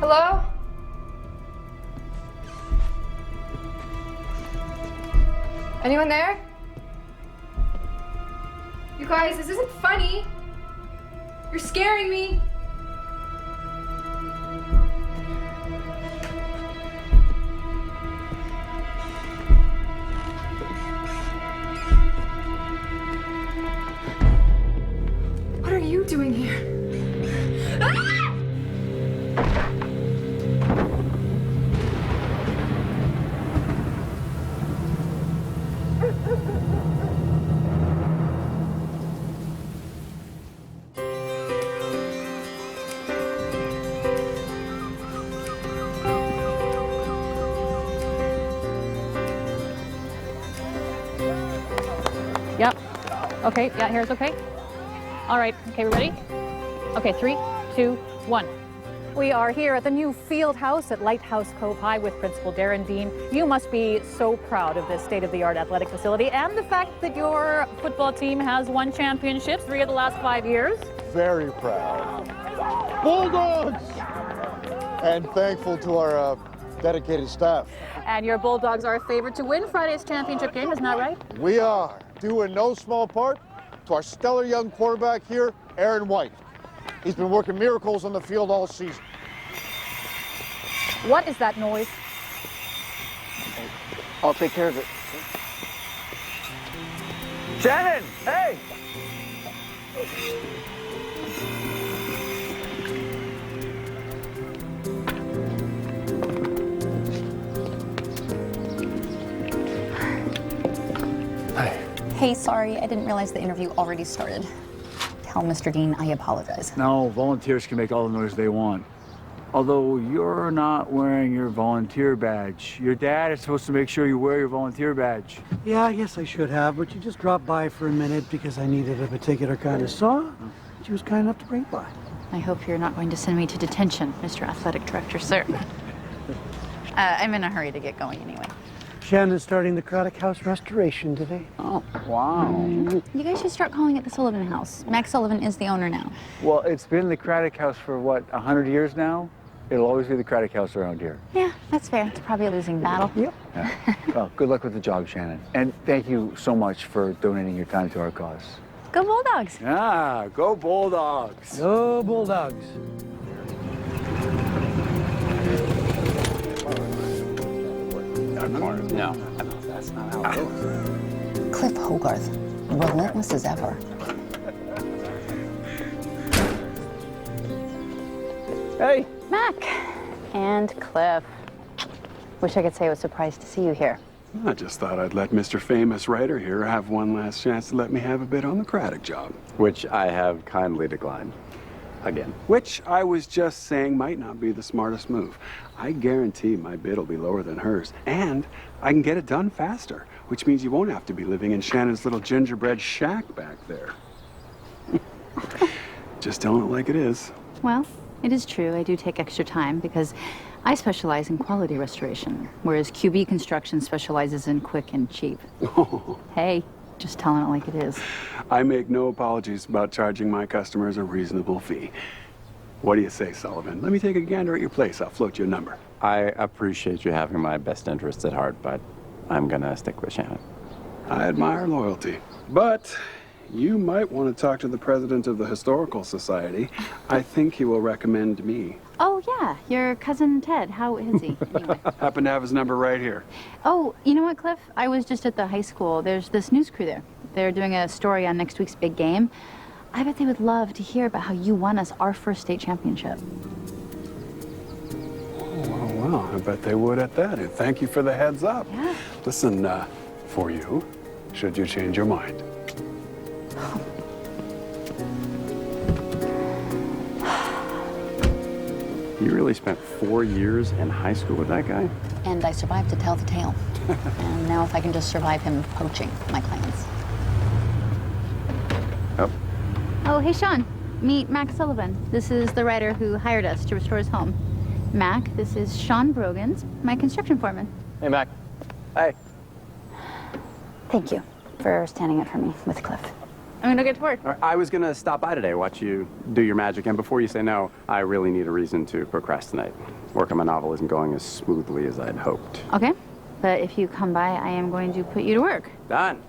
Hello? Anyone there? You guys, this isn't funny. You're scaring me. What are you doing here? Ah! Yep. Okay, yeah, here's okay. All right, okay, we ready? Okay, 3, 2, 1. We are here at the new field house at Lighthouse Cove High with Principal Darren Dean. You must be so proud of this state-of-the-art athletic facility and the fact that your football team has won championships 3 of the last 5 years. Very proud. Bulldogs! And thankful to our dedicated staff. And your Bulldogs are favored to win Friday's championship game, isn't that right? We are, due in no small part to our stellar young quarterback here, Aaron White. He's been working miracles on the field all season. What is that noise? I'll take care of it. Shannon, hey! Hey, sorry, I didn't realize the interview already started. Tell Mr. Dean I apologize. No, volunteers can make all the noise they want. Although you're not wearing your volunteer badge. Your dad is supposed to make sure you wear your volunteer badge. Yeah, I guess I should have, but you just dropped by for a minute because I needed a particular kind of saw. She was kind enough to bring by. I hope you're not going to send me to detention, Mr. Athletic Director, sir. I'm in a hurry to get going anyway. Shannon's starting the Craddock House restoration today. Oh, wow. You guys should start calling it the Sullivan House. Max Sullivan is the owner now. Well, it's been the Craddock House for, what, 100 years now? It'll always be the Craddock House around here. Yeah, that's fair. It's probably a losing battle. Yep. Yeah. Well, good luck with the job, Shannon. And thank you so much for donating your time to our cause. Go Bulldogs! Yeah, go Bulldogs. Go Bulldogs. No, that's not how it goes. Cliff Hogarth, relentless as ever. Hey. Mac and Cliff. Wish I could say I was surprised to see you here. I just thought I'd let Mr. Famous Writer here have one last chance to let me have a bit on the Craddock job. Which I have kindly declined. Again. Which I was just saying might not be the smartest move. I guarantee my bid will be lower than hers, and I can get it done faster, which means you won't have to be living in Shannon's little gingerbread shack back there. Just telling it like it is. Well, it is true. I do take extra time because I specialize in quality restoration, whereas QB Construction specializes in quick and cheap. Hey, just telling it like it is. I make no apologies about charging my customers a reasonable fee. What do you say, Sullivan? Let me take a gander at your place. I'll float you a number. I appreciate you having my best interests at heart, but I'm gonna stick with Shannon. I admire loyalty, but you might want to talk to the president of the Historical Society. I think he will recommend me. Oh, yeah, your cousin Ted. How is he, anyway? Happen to have his number right here. Oh, you know what, Cliff? I was just at the high school. There's this news crew there. They're doing a story on next week's big game. I bet they would love to hear about how you won us our first state championship. Oh, well, I bet they would at that. And thank you for the heads up. Yeah. Listen, for you, should you change your mind. You really spent 4 years in high school with that guy? And I survived to tell the tale. And now if I can just survive him poaching my clients. Oh. Oh, hey, Sean. Meet Mac Sullivan. This is the writer who hired us to restore his home. Mac, this is Sean Brogans, my construction foreman. Hey, Mac. Hey. Thank you for standing up for me with Cliff. I'm gonna get to work. I was gonna stop by today, watch you do your magic, and before you say no, I really need a reason to procrastinate. Work on my novel isn't going as smoothly as I'd hoped. Okay, but if you come by, I am going to put you to work. Done.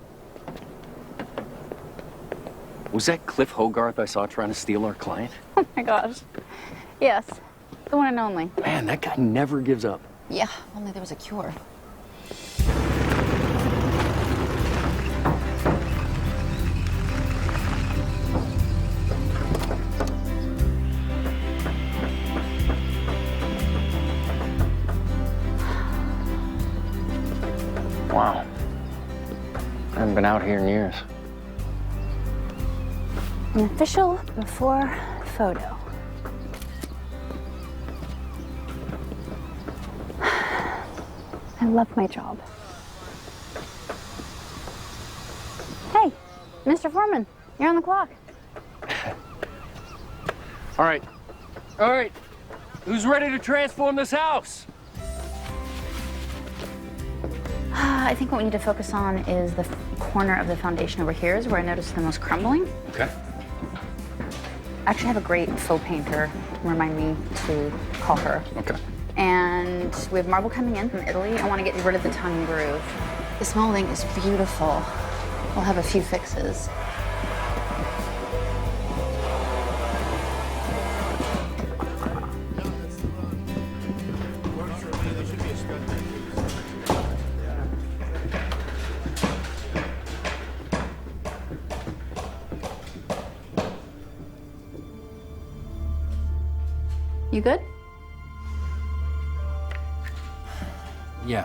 Was that Cliff Hogarth I saw trying to steal our client? Oh my gosh. Yes, the one and only. Man, that guy never gives up. Yeah, if only there was a cure. Wow. I haven't been out here in years. An official before photo. I love my job. Hey, Mr. Foreman, you're on the clock. All right. All right. Who's ready to transform this house? I think what we need to focus on is the corner of the foundation over here is where I noticed the most crumbling. Okay. I actually have a great faux painter remind me to call her. Okay. And we have marble coming in from Italy. I want to get rid of the tongue and groove. This molding is beautiful. We'll have a few fixes. You good? Yeah.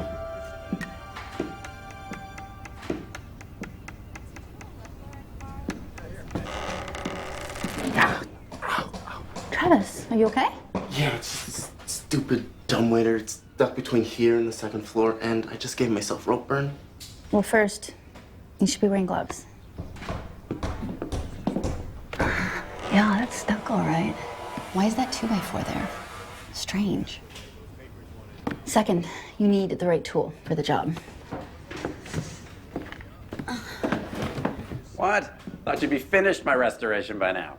Travis, are you okay? Yeah, it's just this stupid dumbwaiter. It's stuck between here and the second floor, and I just gave myself rope burn. Well, first, you should be wearing gloves. Yeah, that's stuck all right. Why is that 2x4 there? Strange. Second, you need the right tool for the job. What? Thought you'd be finished my restoration by now.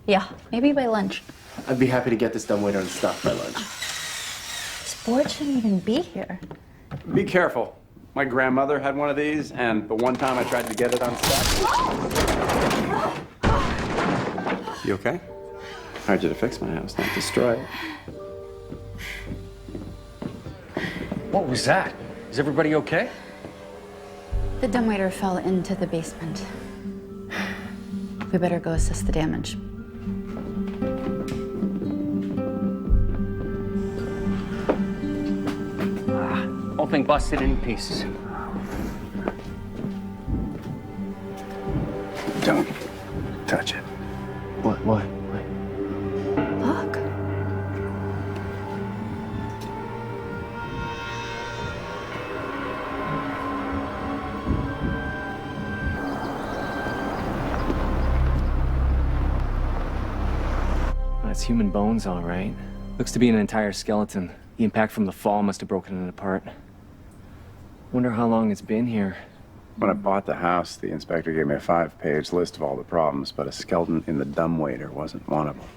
Yeah, maybe by lunch. I'd be happy to get this dumbwaiter unstuck by lunch. This board shouldn't even be here. Be careful. My grandmother had one of these, and the one time I tried to get it unstuck. You okay? Hired you to fix my house, not destroy it. What was that? Is everybody okay? The dumbwaiter fell into the basement. We better go assess the damage. Whole thing busted in pieces. Don't touch it. What? Look. That's human bones, all right. Looks to be an entire skeleton. The impact from the fall must have broken it apart. Wonder how long it's been here. When I bought the house, the inspector gave me a 5-page list of all the problems, but a skeleton in the dumbwaiter wasn't one of them.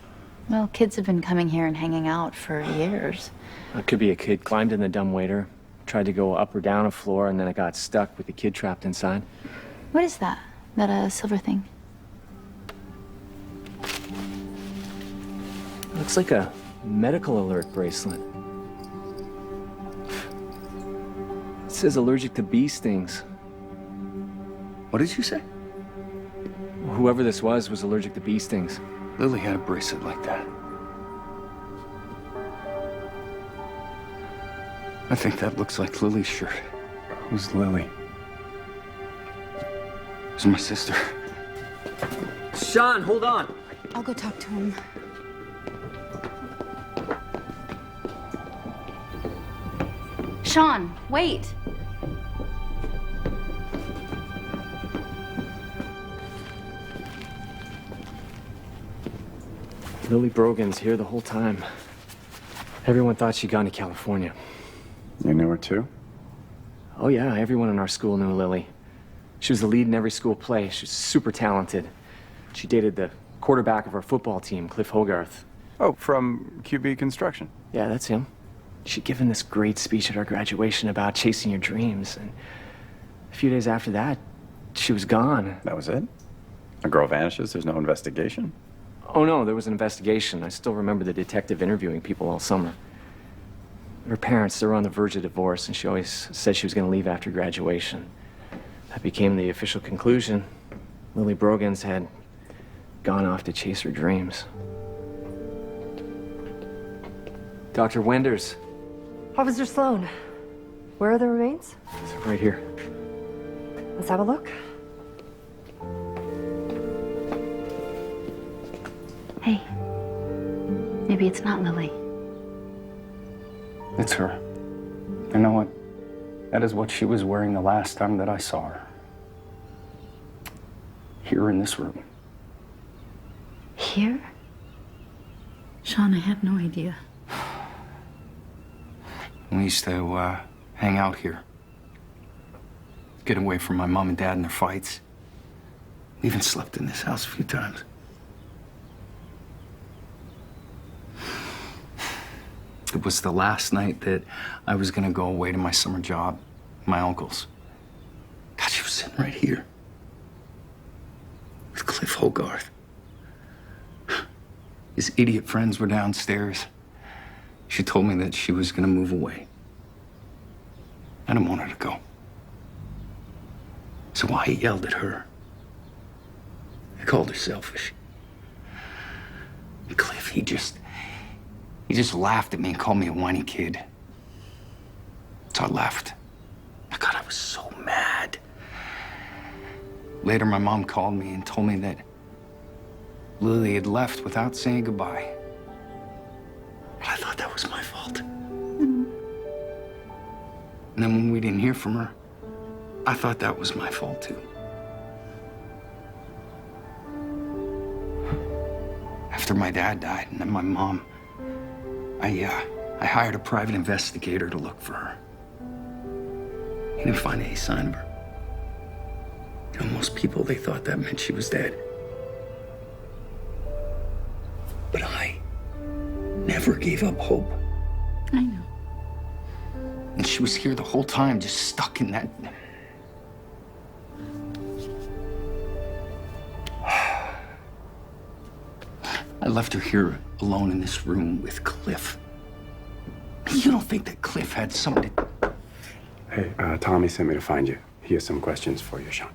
Well, kids have been coming here and hanging out for years. It could be a kid climbed in the dumbwaiter, tried to go up or down a floor, and then it got stuck with the kid trapped inside. What is that? That a silver thing? Looks like a medical alert bracelet. It says allergic to bee stings. What did you say? Whoever this was allergic to bee stings. Lily had a bracelet like that. I think that looks like Lily's shirt. Who's Lily? It's my sister. Sean, hold on. I'll go talk to him. Sean, wait. Lily Brogan's here the whole time. Everyone thought she'd gone to California. You knew her too? Oh yeah, everyone in our school knew Lily. She was the lead in every school play. She was super talented. She dated the quarterback of our football team, Cliff Hogarth. Oh, from QB Construction. Yeah, that's him. She'd given this great speech at our graduation about chasing your dreams, and a few days after that, she was gone. That was it? A girl vanishes, there's no investigation? Oh no, there was an investigation. I still remember the detective interviewing people all summer. Her parents, they were on the verge of divorce, and she always said she was going to leave after graduation. That became the official conclusion. Lily Brogans had gone off to chase her dreams. Dr. Wenders. Officer Sloan, where are the remains? It's right here. Let's have a look. Hey, maybe it's not Lily. It's her. You know what? That is what she was wearing the last time that I saw her. Here in this room. Here? Sean, I had no idea. We used to hang out here. Get away from my mom and dad and their fights. We even slept in this house a few times. It was the last night that I was gonna go away to my summer job, my uncle's. God, she was sitting right here. With Cliff Hogarth. His idiot friends were downstairs. She told me that she was gonna move away. I didn't want her to go. So I yelled at her. I called her selfish. And Cliff, he just laughed at me and called me a whiny kid. So I left. God, I was so mad. Later, my mom called me and told me that Lily had left without saying goodbye. But I thought that was my fault. And then when we didn't hear from her, I thought that was my fault too. After my dad died and then my mom, I hired a private investigator to look for her. He didn't find any sign of her. You know, most people, they thought that meant she was dead. But I never gave up hope. I know. And she was here the whole time, just stuck in that. I left her here alone in this room with Cliff. You don't think that Cliff had somebody? Hey, Tommy sent me to find you. He has some questions for you, Sean.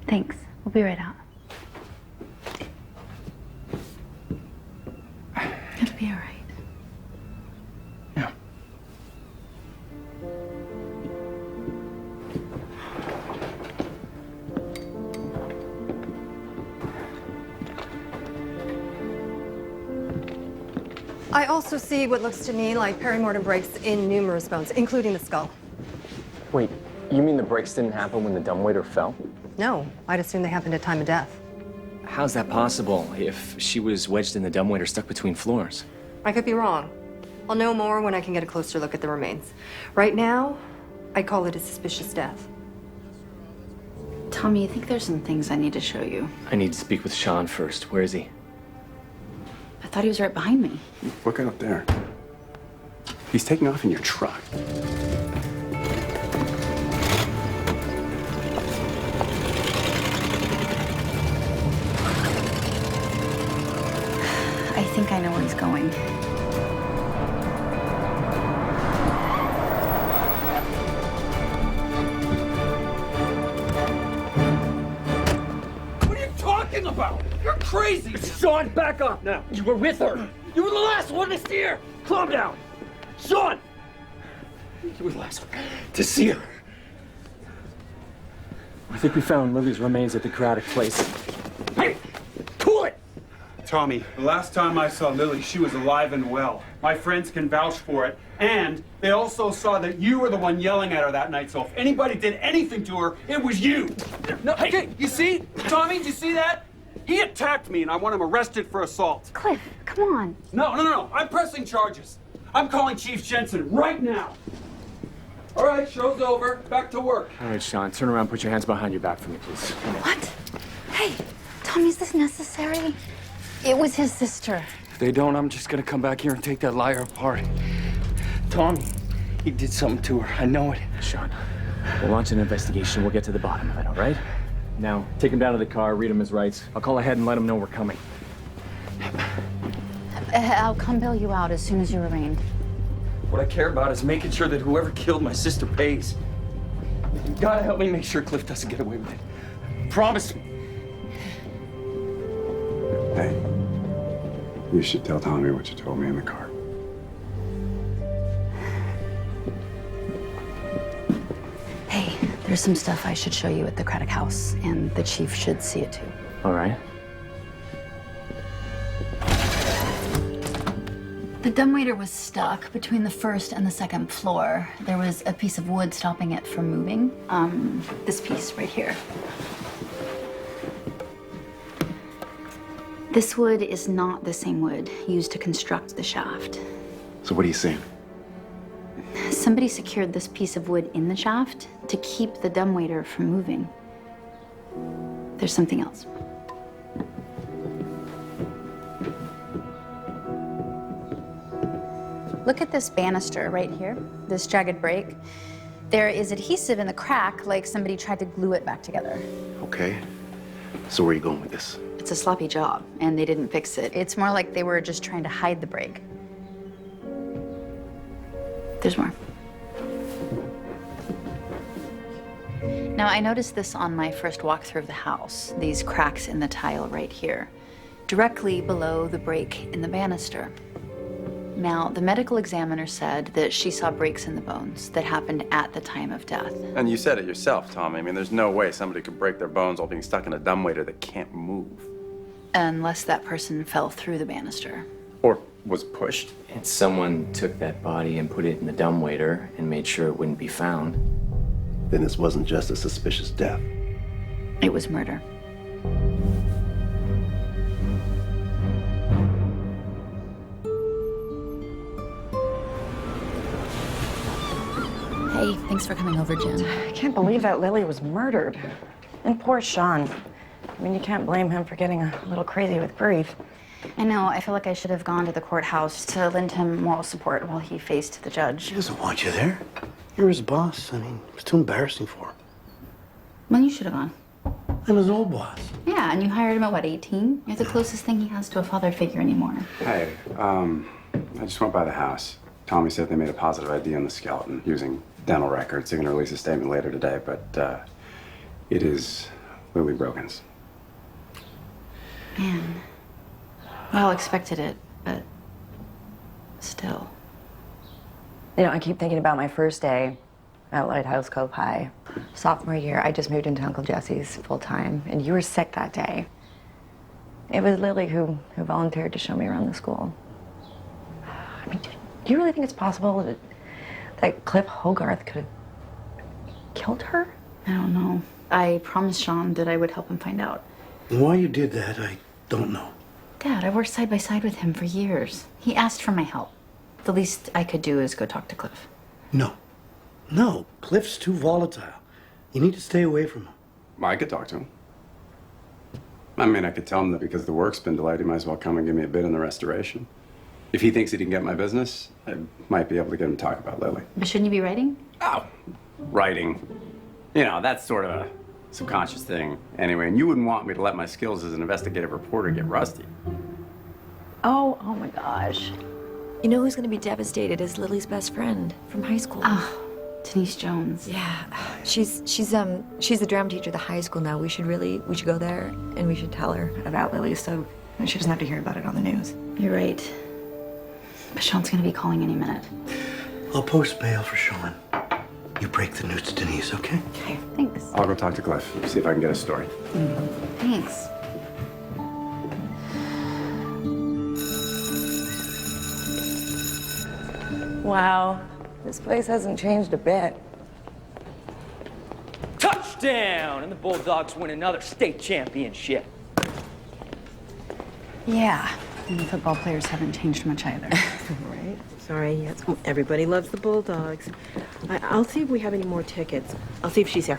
Thanks. We'll be right out. It'll be all right. Yeah. I also see what looks to me like perimortem breaks in numerous bones, including the skull. Wait, you mean the breaks didn't happen when the dumbwaiter fell? No, I'd assume they happened at time of death. How's that possible if she was wedged in the dumbwaiter stuck between floors? I could be wrong. I'll know more when I can get a closer look at the remains. Right now, I call it a suspicious death. Tommy, I think there's some things I need to show you. I need to speak with Sean first. Where is he? I thought he was right behind me. Look up there. He's taking off in your truck. I think I know where he's going. What are you talking about? You're crazy! Sean, back up now. You were with her. You were the last one to see her. Calm down. Sean! You were the last one to see her. I think we found Lily's remains at the Craddock place. Hey! Cool it! Tommy, the last time I saw Lily, she was alive and well. My friends can vouch for it. And they also saw that you were the one yelling at her that night. So if anybody did anything to her, it was you. No, hey, you see? Tommy, did you see that? He attacked me and I want him arrested for assault. Cliff, come on. No. I'm pressing charges. I'm calling Chief Jensen right now. All right, show's over. Back to work. All right, Sean, turn around, put your hands behind your back for me, please. What? Hey, Tommy, is this necessary? It was his sister. If they don't, I'm just gonna come back here and take that liar apart. Tommy, he did something to her. I know it. Sean, we'll launch an investigation. We'll get to the bottom of it, all right? Now, take him down to the car, read him his rights. I'll call ahead and let him know we're coming. I'll come bail you out as soon as you're arraigned. What I care about is making sure that whoever killed my sister pays. You gotta help me make sure Cliff doesn't get away with it. Promise me. Hey, you should tell Tommy what you told me in the car. Hey, there's some stuff I should show you at the Craddock house, and the chief should see it too. All right. The dumbwaiter was stuck between the first and the second floor. There was a piece of wood stopping it from moving. This piece right here. This wood is not the same wood used to construct the shaft. So what are you saying? Somebody secured this piece of wood in the shaft to keep the dumbwaiter from moving. There's something else. Look at this banister right here, this jagged break. There is adhesive in the crack, like somebody tried to glue it back together. Okay. So where are you going with this? It's a sloppy job, and they didn't fix it. It's more like they were just trying to hide the break. There's more. Now, I noticed this on my first walkthrough of the house, these cracks in the tile right here, directly below the break in the banister. Now, the medical examiner said that she saw breaks in the bones that happened at the time of death. And you said it yourself, Tommy. I mean, there's no way somebody could break their bones while being stuck in a dumbwaiter that can't move. Unless that person fell through the banister. Or was pushed. And someone took that body and put it in the dumbwaiter and made sure it wouldn't be found. Then this wasn't just a suspicious death. It was murder. Hey, thanks for coming over, Jen. I can't believe that Lily was murdered. And poor Sean. I mean, you can't blame him for getting a little crazy with grief. I know, I feel like I should have gone to the courthouse to lend him moral support while he faced the judge. He doesn't want you there. You're his boss. I mean, it was too embarrassing for him. Well, you should have gone. I'm his old boss. Yeah, and you hired him at what, 18? You're the closest thing he has to a father figure anymore. Hey, I just went by the house. Tommy said they made a positive ID on the skeleton using dental records. They're going to release a statement later today, but it is Lily Brogan's. Man. Well, expected it, but still. You know, I keep thinking about my first day at Lighthouse Cove High. Sophomore year, I just moved into Uncle Jesse's full-time, and you were sick that day. It was Lily who volunteered to show me around the school. I mean, do you really think it's possible that Cliff Hogarth could have killed her? I don't know. I promised Sean that I would help him find out. Why you did that, I don't know. Dad, I worked side by side with him for years. He asked for my help. The least I could do is go talk to Cliff. No. No, Cliff's too volatile. You need to stay away from him. I could talk to him. I mean, I could tell him that because the work's been delayed, he might as well come and give me a bid in the restoration. If he thinks that he can get my business, I might be able to get him to talk about Lily. But shouldn't you be writing? Oh, writing. You know, that's sort of a subconscious thing anyway, and you wouldn't want me to let my skills as an investigative reporter get rusty. Oh my gosh. You know who's gonna be devastated is Lily's best friend from high school. Oh, Denise Jones. Yeah, she's the drama teacher at the high school now. We should go there and we should tell her about Lily so she doesn't have to hear about it on the news. You're right. But Sean's gonna be calling any minute. I'll post bail for Sean. You break the news to Denise, okay? Okay, thanks. I'll go talk to Cliff, see if I can get a story. Thanks. Wow, this place hasn't changed a bit. Touchdown! And the Bulldogs win another state championship. Yeah, And the football players haven't changed much either. Right. Sorry, yes. Everybody loves the Bulldogs. I'll see if we have any more tickets. I'll see if she's here.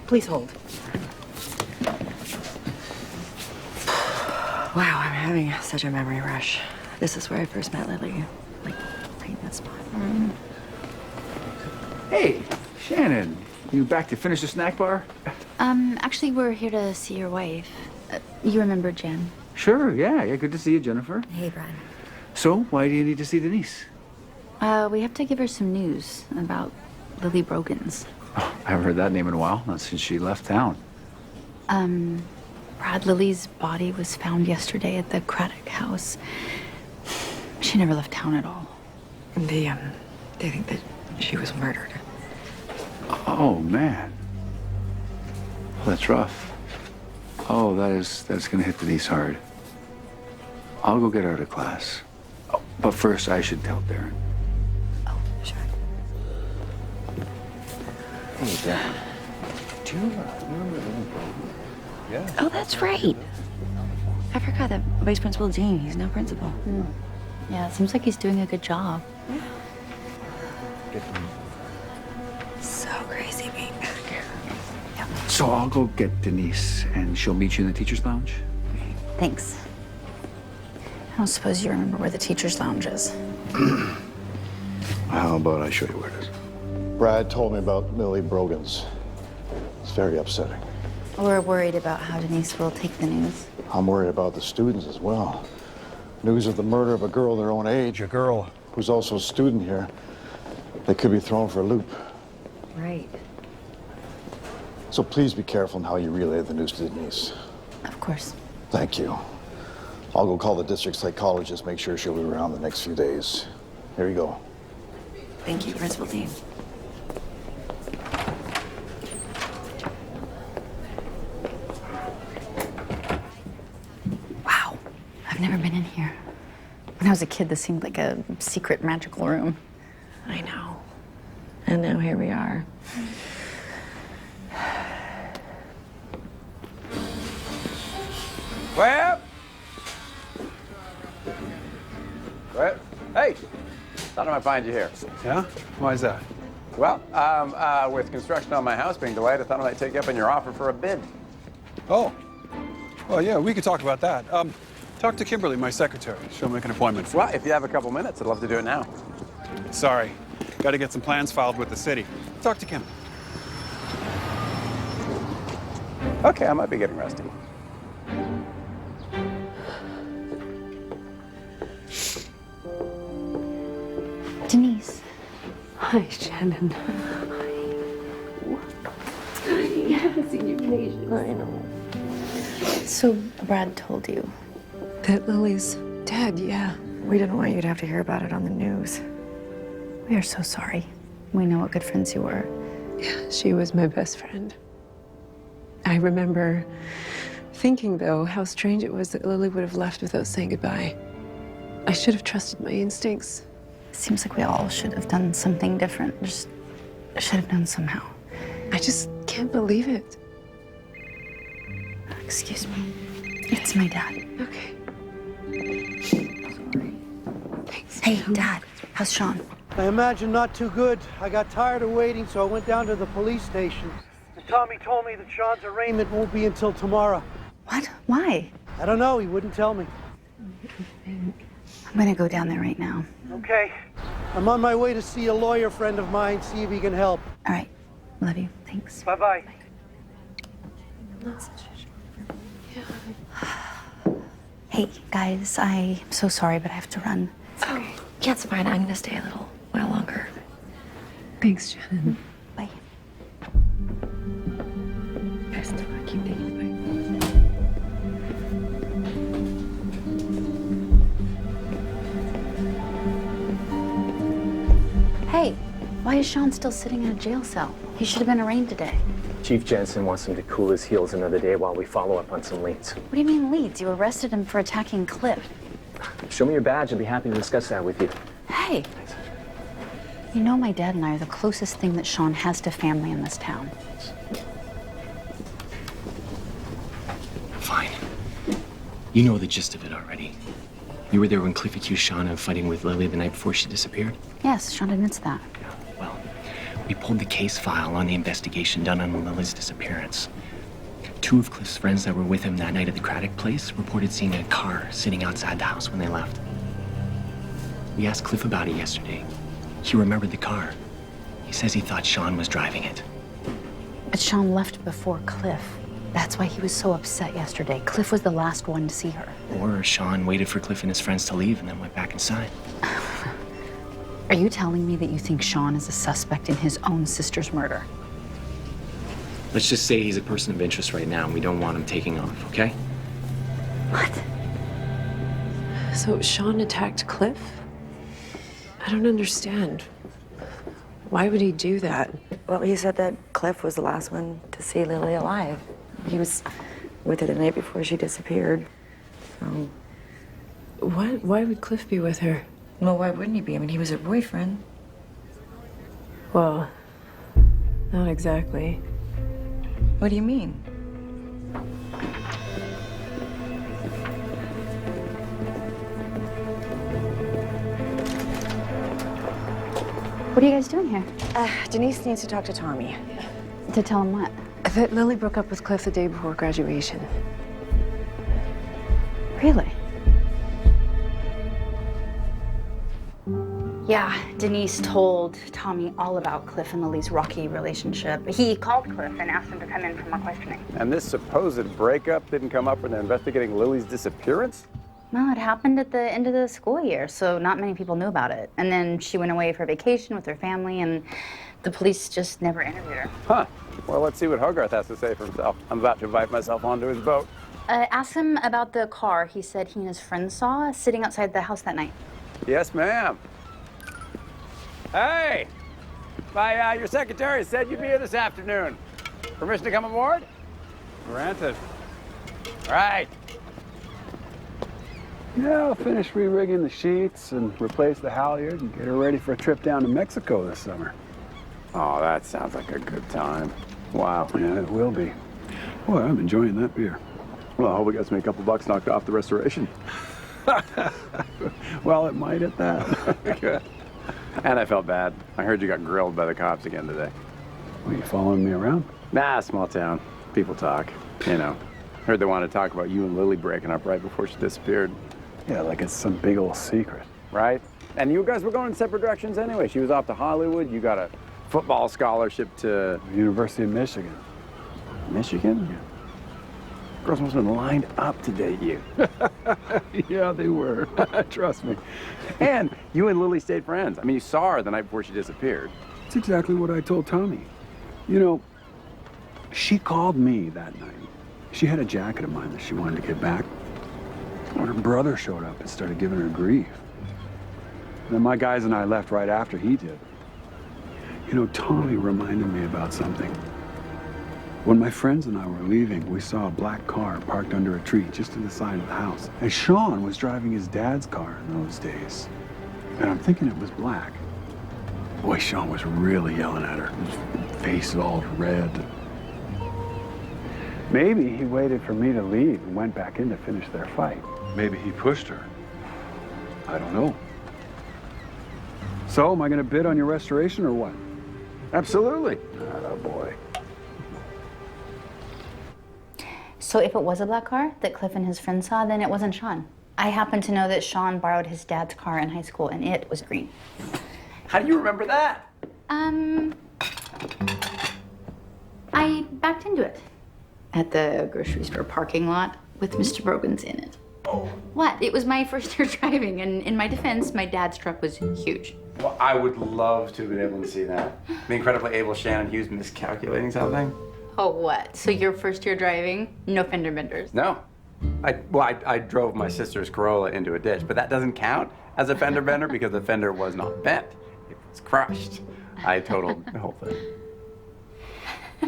Please hold. Wow, I'm having such a memory rush. This is where I first met Lily. Like, right in that spot. Hey, Shannon, you back to finish the snack bar? Actually, we're here to see your wife. You remember Jen? Sure, yeah, good to see you, Jennifer. Hey, Brad. So, why do you need to see Denise? We have to give her some news about Lily Brogans. Oh, I haven't heard that name in a while, not since she left town. Brad, Lily's body was found yesterday at the Craddock house. She never left town at all. They think that she was murdered. Oh, man. Well, that's rough. Oh, that's gonna hit Denise hard. I'll go get her out of class. Oh, but first, I should tell Darren. Oh, sure. Hey, Darren. Do you remember Lily Brogan? Yeah. Oh, that's right. I forgot that Vice Principal Dean, he's now principal. Yeah, it seems like he's doing a good job. So crazy being back. So I'll go get Denise, and she'll meet you in the teacher's lounge? Thanks. I don't suppose you remember where the teacher's lounge is. How about I show you where it is? Brad told me about Lily Brogan's. It's very upsetting. We're worried about how Denise will take the news. I'm worried about the students as well. News of the murder of a girl their own age, a girl who's also a student here. They could be thrown for a loop. Right. So please be careful in how you relay the news to Denise. Of course. Thank you. I'll go call the district psychologist, make sure she'll be around the next few days. Here you go. Thank you, Principal Dean. Wow. I've never been in here. When I was a kid, this seemed like a secret magical room. I know. And now here we are. Well, hey, thought I might find you here. Yeah? Why is that? Well, with construction on my house being delayed, I thought I might take you up on your offer for a bid. Oh. Well, yeah, we could talk about that. Talk to Kimberly, my secretary. She'll make an appointment for Well, if you have a couple minutes, I'd love to do it now. you. Sorry. Got to get some plans filed with the city. Talk to Kim. Okay, I might be getting rusty. Denise. Hi, Shannon. I haven't seen you in ages. I know. So Brad told you? That Lily's dead, yeah. We didn't want you to have to hear about it on the news. We are so sorry. We know what good friends you were. Yeah, she was my best friend. I remember thinking, though, how strange it was that Lily would have left without saying goodbye. I should have trusted my instincts. Seems like we all should have done something different. Just should have known somehow. I just can't believe it. Excuse me. It's my dad. Okay. Sorry. Thanks. Hey, Dad. How's Sean? I imagine not too good. I got tired of waiting, so I went down to the police station. And Tommy told me that Sean's arraignment won't be until tomorrow. What? Why? I don't know. He wouldn't tell me. I'm gonna go down there right now. Okay. I'm on my way to see a lawyer friend of mine, see if he can help. All right. Love you. Thanks. Bye-bye. Hey, guys. I'm so sorry, but I have to run. Okay. Yeah, it's fine. I'm gonna stay a little while longer. Thanks, Shannon. Bye. Best of luck. Keep taking it. Hey, why is Sean still sitting in a jail cell? He should have been arraigned today. Chief Jensen wants him to cool his heels another day while we follow up on some leads. What do you mean leads? You arrested him for attacking Cliff. Show me your badge. I'd be happy to discuss that with you. Hey, you know my dad and I are the closest thing that Sean has to family in this town. Fine. You know the gist of it already. You were there when Cliff accused Sean of fighting with Lily the night before she disappeared? Yes, Sean admits that. Well, we pulled the case file on the investigation done on Lily's disappearance. 2 of Cliff's friends that were with him that night at the Craddock place reported seeing a car sitting outside the house when they left. We asked Cliff about it yesterday. He remembered the car. He says he thought Sean was driving it. But Sean left before Cliff. That's why he was so upset yesterday. Cliff was the last one to see her. Or Sean waited for Cliff and his friends to leave and then went back inside. Are you telling me that you think Sean is a suspect in his own sister's murder? Let's just say he's a person of interest right now and we don't want him taking off, okay? What? So Sean attacked Cliff? I don't understand. Why would he do that? Well, he said that Cliff was the last one to see Lily alive. He was with her the night before she disappeared. So. Why would Cliff be with her? Well, why wouldn't he be? I mean, he was her boyfriend. Well, not exactly. What do you mean? What are you guys doing here? Denise needs to talk to Tommy. To tell him what? That Lily broke up with Cliff the day before graduation. Really? Yeah, Denise told Tommy all about Cliff and Lily's rocky relationship. He called Cliff and asked him to come in for more questioning. And this supposed breakup didn't come up when they're investigating Lily's disappearance? Well, it happened at the end of the school year, so not many people knew about it. And then she went away for vacation with her family, and the police just never interviewed her. Huh. Well, let's see what Hogarth has to say for himself. I'm about to invite myself onto his boat. Ask him about the car he said he and his friend saw sitting outside the house that night. Yes, ma'am. Hey! Your secretary said you'd be here this afternoon. Permission to come aboard? Granted. Right. Yeah, I'll finish re-rigging the sheets and replace the halyard and get her ready for a trip down to Mexico this summer. Oh, that sounds like a good time. Wow. Yeah, it will be. Boy, I'm enjoying that beer. Well, I hope it gets me a couple bucks knocked off the restoration. Well, it might at that. Good. And I felt bad. I heard you got grilled by the cops again today. Were you following me around? Nah, small town. People talk, you know. Heard they wanted to talk about you and Lily breaking up right before she disappeared. Yeah, like it's some big old secret. Right? And you guys were going in separate directions anyway. She was off to Hollywood. You got a football scholarship to... University of Michigan. Michigan? Yeah. Girls must have been lined up to date you. Yeah, they were. Trust me. And you and Lily stayed friends. I mean, you saw her the night before she disappeared. It's exactly what I told Tommy. You know, she called me that night. She had a jacket of mine that she wanted to get back. When her brother showed up and started giving her grief. And then my guys and I left right after he did. You know, Tommy reminded me about something. When my friends and I were leaving, we saw a black car parked under a tree just to the side of the house. And Sean was driving his dad's car in those days. And I'm thinking it was black. Boy, Sean was really yelling at her. His face all red. Maybe he waited for me to leave and went back in to finish their fight. Maybe he pushed her. I don't know. So, am I going to bid on your restoration or what? Absolutely. Oh, boy. So if it was a black car that Cliff and his friend saw, then it wasn't Sean. I happen to know that Sean borrowed his dad's car in high school, and it was green. How do you remember that? I backed into it at the grocery store parking lot with Mr. Brogan's in it. Oh. What? It was my first year driving, and in my defense, my dad's truck was huge. Well, I would love to have been able to see that. The incredibly able Shannon Hughes miscalculating something. Oh, what? So your first year driving, no fender benders? No. I drove my sister's Corolla into a ditch, but that doesn't count as a fender bender because the fender was not bent. It was crushed. I totaled the whole thing.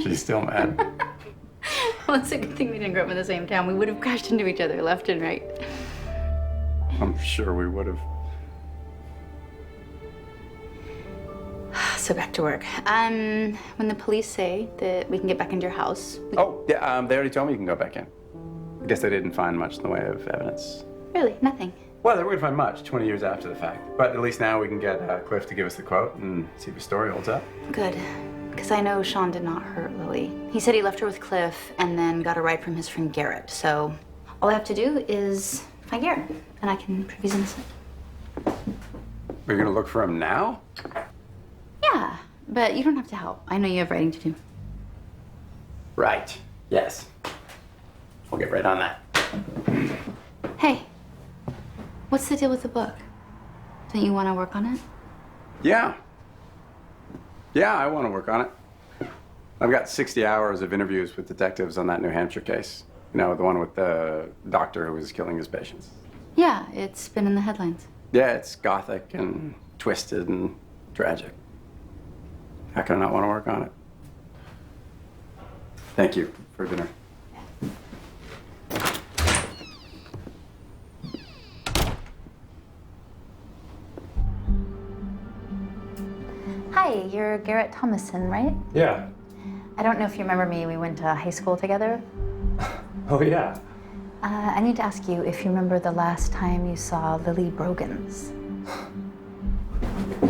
She's still mad. Well, it's a good thing we didn't grow up in the same town. We would have crashed into each other left and right. I'm sure we would have. So back to work. When the police say that we can get back into your house. Oh, yeah, they already told me you can go back in. I guess they didn't find much in the way of evidence. Really, nothing. Well, they weren't going to find much 20 years after the fact. But at least now we can get Cliff to give us the quote and see if his story holds up. Good, because I know Sean did not hurt Lily. He said he left her with Cliff and then got a ride from his friend Garrett. So all I have to do is find Garrett, and I can prove he's innocent. We're going to look for him now? Yeah, but you don't have to help. I know you have writing to do. Right. Yes. We'll get right on that. Hey, what's the deal with the book? Don't you want to work on it? Yeah. Yeah, I want to work on it. I've got 60 hours of interviews with detectives on that New Hampshire case. You know, the one with the doctor who was killing his patients. Yeah, it's been in the headlines. Yeah, it's gothic and twisted and tragic. How can I not want to work on it? Thank you for dinner. Hi, you're Garrett Thomason, right? Yeah. I don't know if you remember me. We went to high school together. Oh, yeah. I need to ask you if you remember the last time you saw Lily Brogans.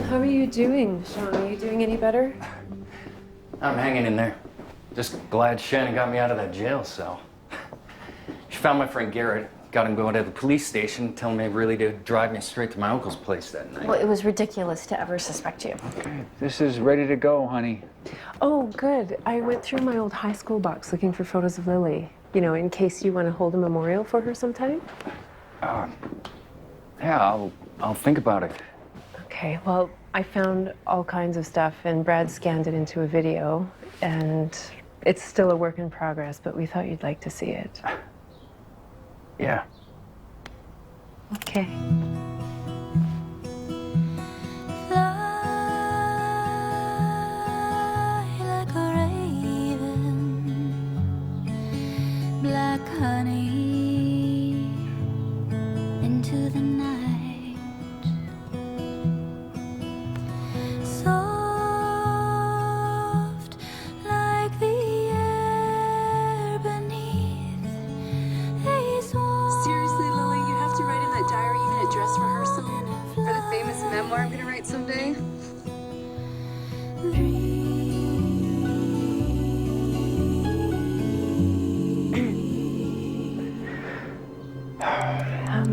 How are you doing, Sean? Are you doing any better? I'm hanging in there. Just glad Shannon got me out of that jail cell. She found my friend Garrett, got him going to the police station, telling me really to drive me straight to my uncle's place that night. Well, it was ridiculous to ever suspect you. Okay, this is ready to go, honey. Oh, good. I went through my old high school box looking for photos of Lily. You know, in case you want to hold a memorial for her sometime. Yeah, I'll think about it. Okay, well, I found all kinds of stuff, and Brad scanned it into a video, and it's still a work in progress, but we thought you'd like to see it. Yeah. Okay. Black honey into the night, soft like the air beneath these walls. Seriously, Lily, you have to write in that diary even a dress rehearsal for the famous memoir I'm gonna write someday.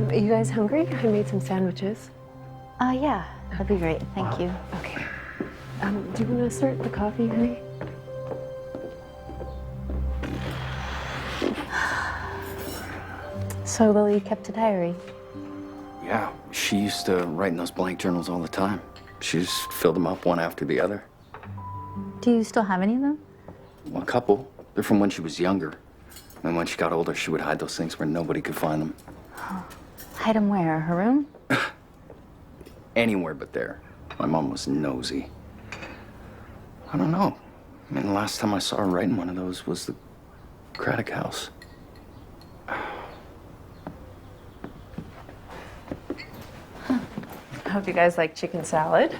Are you guys hungry? I made some sandwiches. Yeah, that'd be great. Thank you. Okay. Do you want to start the coffee, honey? So Lily kept a diary. Yeah, she used to write in those blank journals all the time. She just filled them up one after the other. Do you still have any of them? Well, a couple. They're from when she was younger. And when she got older, she would hide those things where nobody could find them. Hide them where? Her room? Anywhere but there. My mom was nosy. I don't know. I mean, the last time I saw her write in one of those was the Craddock house. I hope you guys like chicken salad.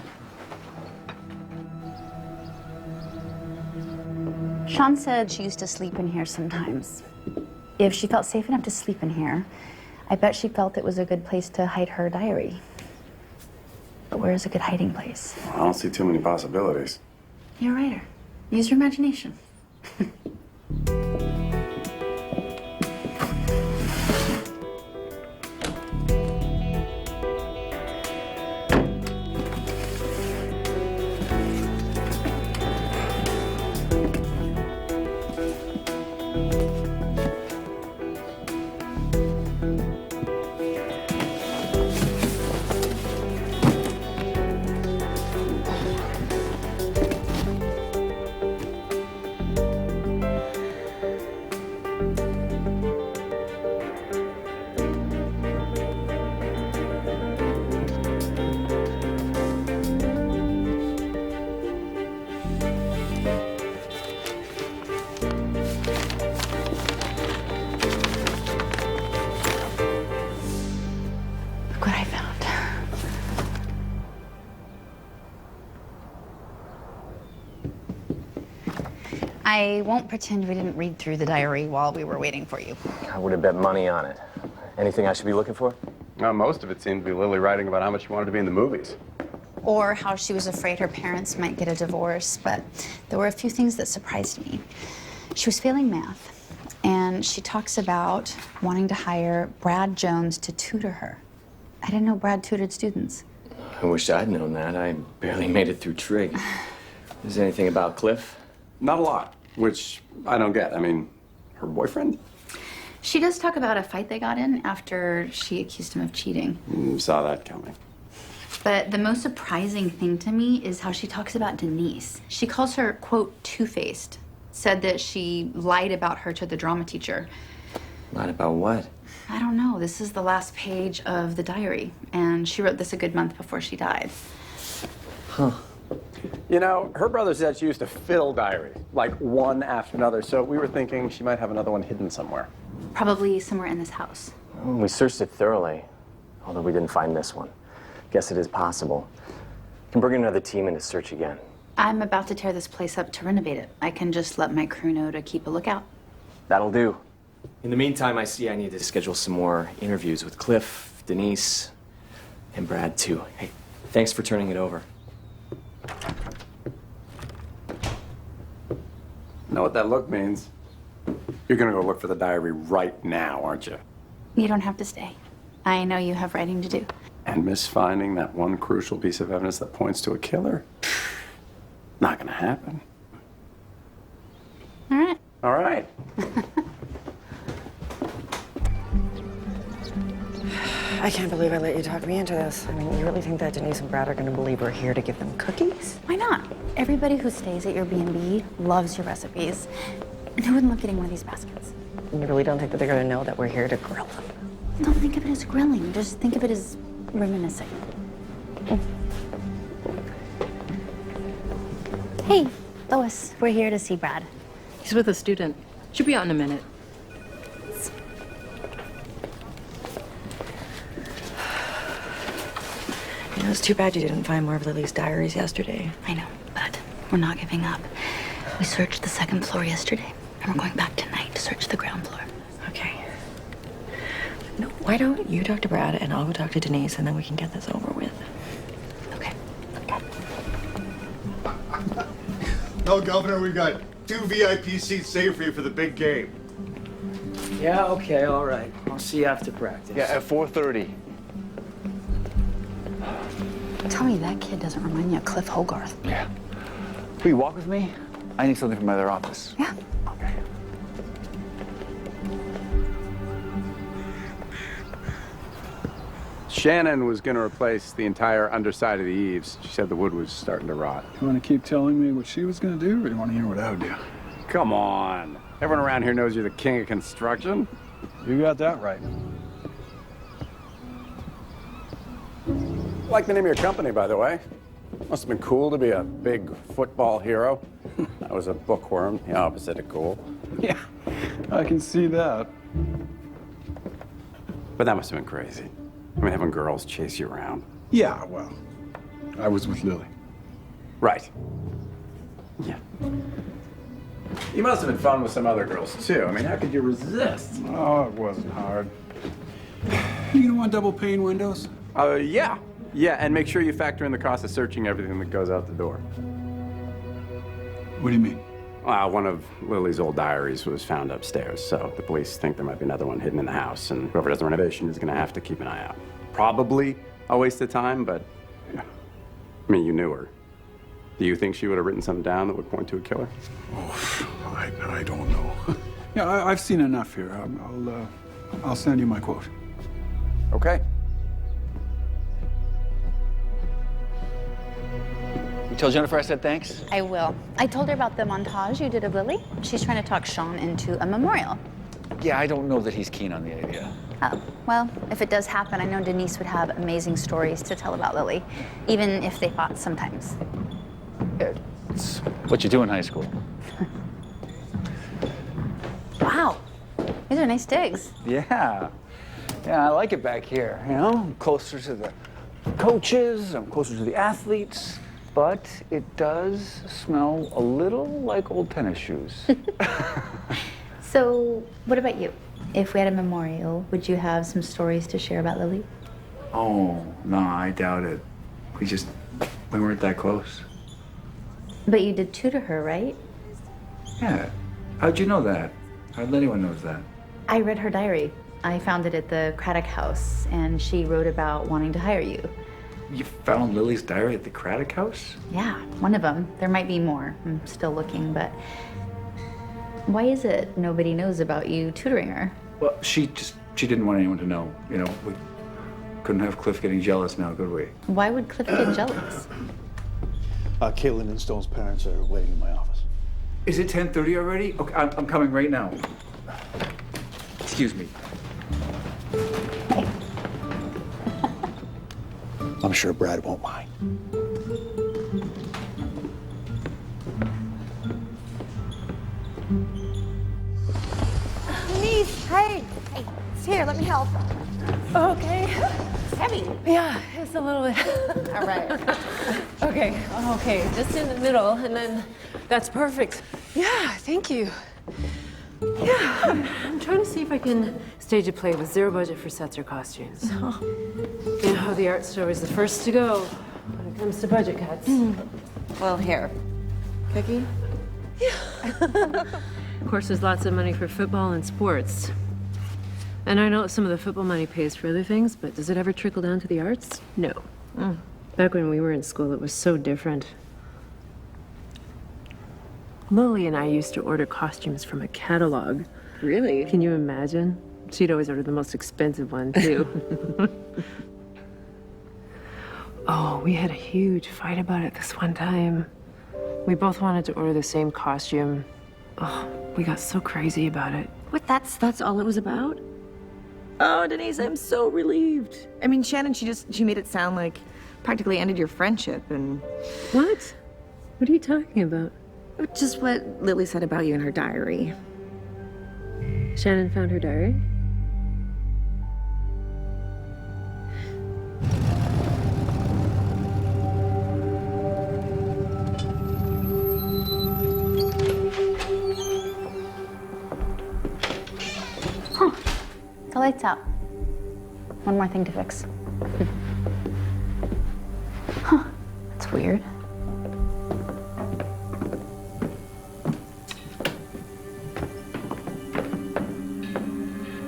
Sean said she used to sleep in here sometimes. If she felt safe enough to sleep in here, I bet she felt it was a good place to hide her diary. But where is a good hiding place? I don't see too many possibilities. You're a writer. Use your imagination. I won't pretend we didn't read through the diary while we were waiting for you. I would have bet money on it. Anything I should be looking for? Most of it seemed to be Lily writing about how much she wanted to be in the movies. Or how she was afraid her parents might get a divorce, but there were a few things that surprised me. She was failing math, and she talks about wanting to hire Brad Jones to tutor her. I didn't know Brad tutored students. I wish I'd known that. I barely made it through trig. Is there anything about Cliff? Not a lot, which I don't get. I mean, her boyfriend? She does talk about a fight they got in after she accused him of cheating. Saw that coming. But the most surprising thing to me is how she talks about Denise. She calls her, quote, two-faced. Said that she lied about her to the drama teacher. Lied about what? I don't know. This is the last page of the diary, and she wrote this a good month before she died. Huh. You know, her brother said she used to fill diaries, like one after another, so we were thinking she might have another one hidden somewhere. Probably somewhere in this house. Well, we searched it thoroughly, although we didn't find this one. Guess it is possible. Can bring another team in to search again. I'm about to tear this place up to renovate it. I can just let my crew know to keep a lookout. That'll do. In the meantime, I see I need to schedule some more interviews with Cliff, Denise, and Brad, too. Hey, thanks for turning it over. Know what that look means? You're gonna go look for the diary right now, aren't you? You don't have to stay. I know you have writing to do. And miss finding that one crucial piece of evidence that points to a killer? Not gonna happen. All right. All right. I can't believe I let you talk me into this. I mean, you really think that Denise and Brad are going to believe we're here to give them cookies? Why not? Everybody who stays at your B&B loves your recipes. And who wouldn't love getting one of these baskets? You really don't think that they're going to know that we're here to grill them? Don't think of it as grilling. Just think of it as reminiscing. Hey, Lois, we're here to see Brad. He's with a student. Should be out in a minute. You know, it's too bad you didn't find more of Lily's diaries yesterday. I know, but we're not giving up. We searched the second floor yesterday, and we're going back tonight to search the ground floor. Okay. No, why don't you talk to Brad and I'll go talk to Denise and then we can get this over with. Okay. No, Governor, we've got 2 VIP seats saved for you for the big game. Yeah, okay, all right. I'll see you after practice. Yeah, at 4:30. Tell me that kid doesn't remind you of Cliff Hogarth. Yeah. Will you walk with me? I need something from my other office. Yeah. Okay. Shannon was gonna replace the entire underside of the eaves. She said the wood was starting to rot. You want to keep telling me what she was going to do, or do you want to hear what I would do? Come on. Everyone around here knows you're the king of construction. You got that right. Like the name of your company, by the way. Must have been cool to be a big football hero. I was a bookworm, the opposite of cool. Yeah, I can see that. But that must have been crazy. I mean, having girls chase you around. Yeah, well, I was with Lily. Right. Yeah. You must have been fun with some other girls, too. I mean, how could you resist? Oh, it wasn't hard. You gonna want double pane windows? Yeah. Yeah, and make sure you factor in the cost of searching everything that goes out the door. What do you mean? One of Lily's old diaries was found upstairs, so the police think there might be another one hidden in the house, and whoever does the renovation is gonna have to keep an eye out. Probably a waste of time, but yeah. I mean, you knew her. Do you think she would have written something down that would point to a killer? Oh, I don't know. Yeah, I've seen enough here. I'll send you my quote. Okay. You tell Jennifer I said thanks? I will. I told her about the montage you did of Lily. She's trying to talk Sean into a memorial. Yeah, I don't know that he's keen on the idea. Oh, well, if it does happen, I know Denise would have amazing stories to tell about Lily, even if they fought sometimes. It's what you do in high school. Wow, these are nice digs. Yeah. Yeah, I like it back here, you know? I'm closer to the coaches, I'm closer to the athletes. but it does smell a little like old tennis shoes. So, what about you? If we had a memorial, would you have some stories to share about Lily? Oh, no, I doubt it. We weren't that close. But you did tutor her, right? Yeah. How'd you know that? Hardly anyone knows that. I read her diary. I found it at the Craddock house, and she wrote about wanting to hire you. You found Lily's diary at the Craddock house? Yeah, one of them. There might be more. I'm still looking, but why is it nobody knows about you tutoring her? Well, she didn't want anyone to know. You know, we couldn't have Cliff getting jealous now, could we? Why would Cliff get jealous? Caitlin and Stone's parents are waiting in my office. Is it 10:30 already? Okay, I'm coming right now. Excuse me. I'm sure Brad won't mind. Denise, hey. Hey, it's here, let me help. Okay. It's heavy. Yeah, it's a little bit. All right. Okay, just in the middle, and then that's perfect. Yeah, thank you. Yeah, I'm trying to see if I can stage a play with zero budget for sets or costumes. You know, the art store is the first to go when it comes to budget cuts. Well, here. Cookie? Of course, there's lots of money for football and sports. And I know some of the football money pays for other things, but does it ever trickle down to the arts? No. Back when we were in school, it was so different. Lily and I used to order costumes from a catalog. Really? Can you imagine? She'd always order the most expensive one, too. Oh, we had a huge fight about it this one time. We both wanted to order the same costume. Oh, we got so crazy about it. What, that's all it was about? Oh, Denise, I'm so relieved. I mean, Shannon, she made it sound like practically ended your friendship and... What? What are you talking about? Just what Lily said about you in her diary. Shannon found her diary? Huh. The light's out. One more thing to fix. Huh. That's weird.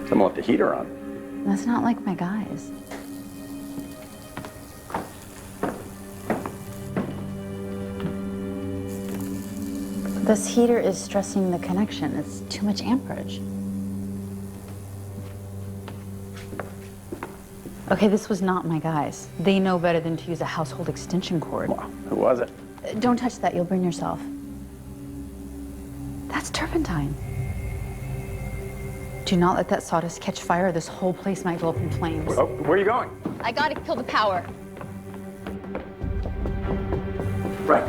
Someone left the heater on. That's not like my guys. This heater is stressing the connection. It's too much amperage. Okay, this was not my guys. They know better than to use a household extension cord. Well, who was it? Don't touch that, you'll burn yourself. That's turpentine. Do not let that sawdust catch fire. This whole place might go up in flames. Oh, where are you going? I gotta kill the power. Right.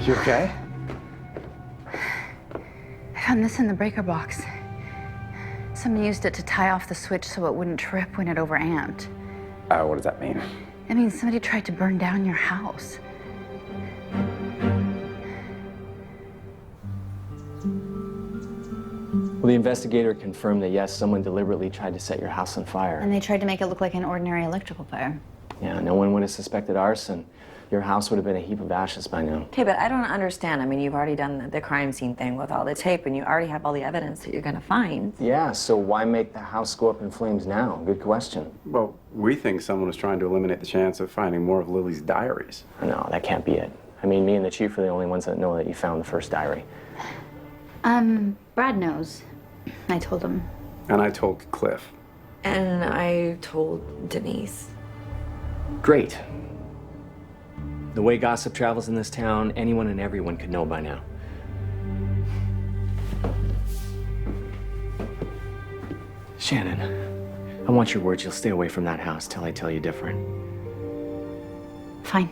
You okay? I found this in the breaker box. Somebody used it to tie off the switch so it wouldn't trip when it overamped. What does that mean? I mean, somebody tried to burn down your house. Well, the investigator confirmed that, yes, someone deliberately tried to set your house on fire. And they tried to make it look like an ordinary electrical fire. Yeah, no one would have suspected arson. Your house would have been a heap of ashes by now. Okay, but I don't understand. I mean, you've already done the crime scene thing with all the tape, and you already have all the evidence that you're gonna find. Yeah, so why make the house go up in flames now? Good question. Well, we think someone was trying to eliminate the chance of finding more of Lily's diaries. No, that can't be it. I mean, me and the chief are the only ones that know that you found the first diary. Brad knows. I told him. And I told Cliff. And I told Denise. Great. The way gossip travels in this town, anyone and everyone could know by now. Shannon, I want your words you'll stay away from that house till I tell you different. Fine.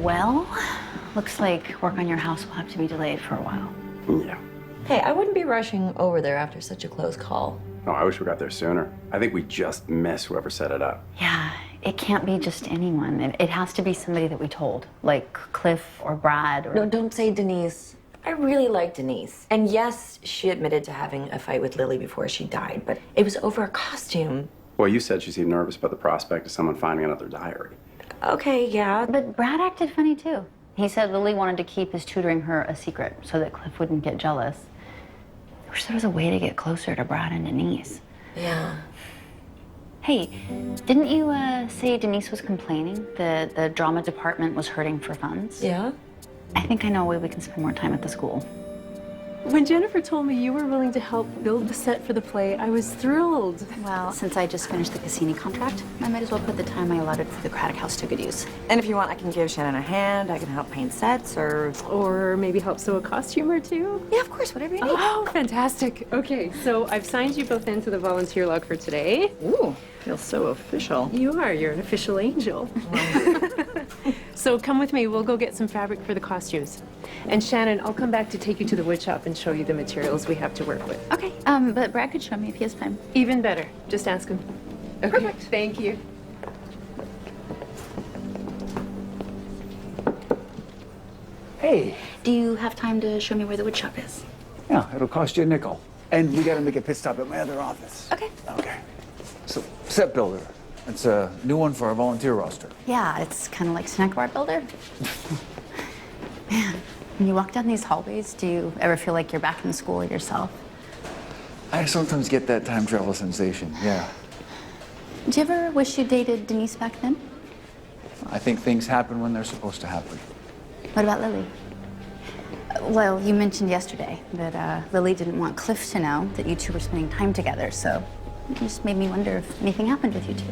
Well, looks like work on your house will have to be delayed for a while. Yeah. Hey, I wouldn't be rushing over there after such a close call. Oh, I wish we got there sooner. I think we just missed whoever set it up. Yeah, it can't be just anyone. It has to be somebody that we told, like Cliff or Brad or... No, don't say Denise. I really like Denise. And yes, she admitted to having a fight with Lily before she died, but it was over a costume. Well, you said she seemed nervous about the prospect of someone finding another diary. Okay, yeah. But Brad acted funny too. He said Lily wanted to keep his tutoring her a secret so that Cliff wouldn't get jealous. I wish there was a way to get closer to Brad and Denise. Yeah. Hey, didn't you say Denise was complaining that the drama department was hurting for funds? Yeah? I think I know a way we can spend more time at the school. When Jennifer told me you were willing to help build the set for the play, I was thrilled. Well, since I just finished the Cassini contract, I might as well put the time I allotted for the Craddock House to good use. And if you want, I can give Shannon a hand. I can help paint sets Or maybe help sew a costume or two. Yeah, of course, whatever you need. Oh, fantastic. Okay, so I've signed you both into the volunteer log for today. Ooh, feels so official. You are. You're an official angel. So come with me. We'll go get some fabric for the costumes. And Shannon, I'll come back to take you to the wood shop and show you the materials we have to work with. Okay, but Brad could show me if he has time. Even better. Just ask him. Okay. Perfect. Thank you. Hey. Do you have time to show me where the wood shop is? Yeah, it'll cost you a nickel. And we gotta make a pit stop at my other office. Okay. Okay. So, set builder. It's a new one for our volunteer roster. Yeah, it's kind of like Snack Bar Builder. Man, when you walk down these hallways, do you ever feel like you're back in school yourself? I sometimes get that time travel sensation, yeah. Do you ever wish you dated Denise back then? I think things happen when they're supposed to happen. What about Lily? Well, you mentioned yesterday that Lily didn't want Cliff to know that you two were spending time together, so it just made me wonder if anything happened with you two.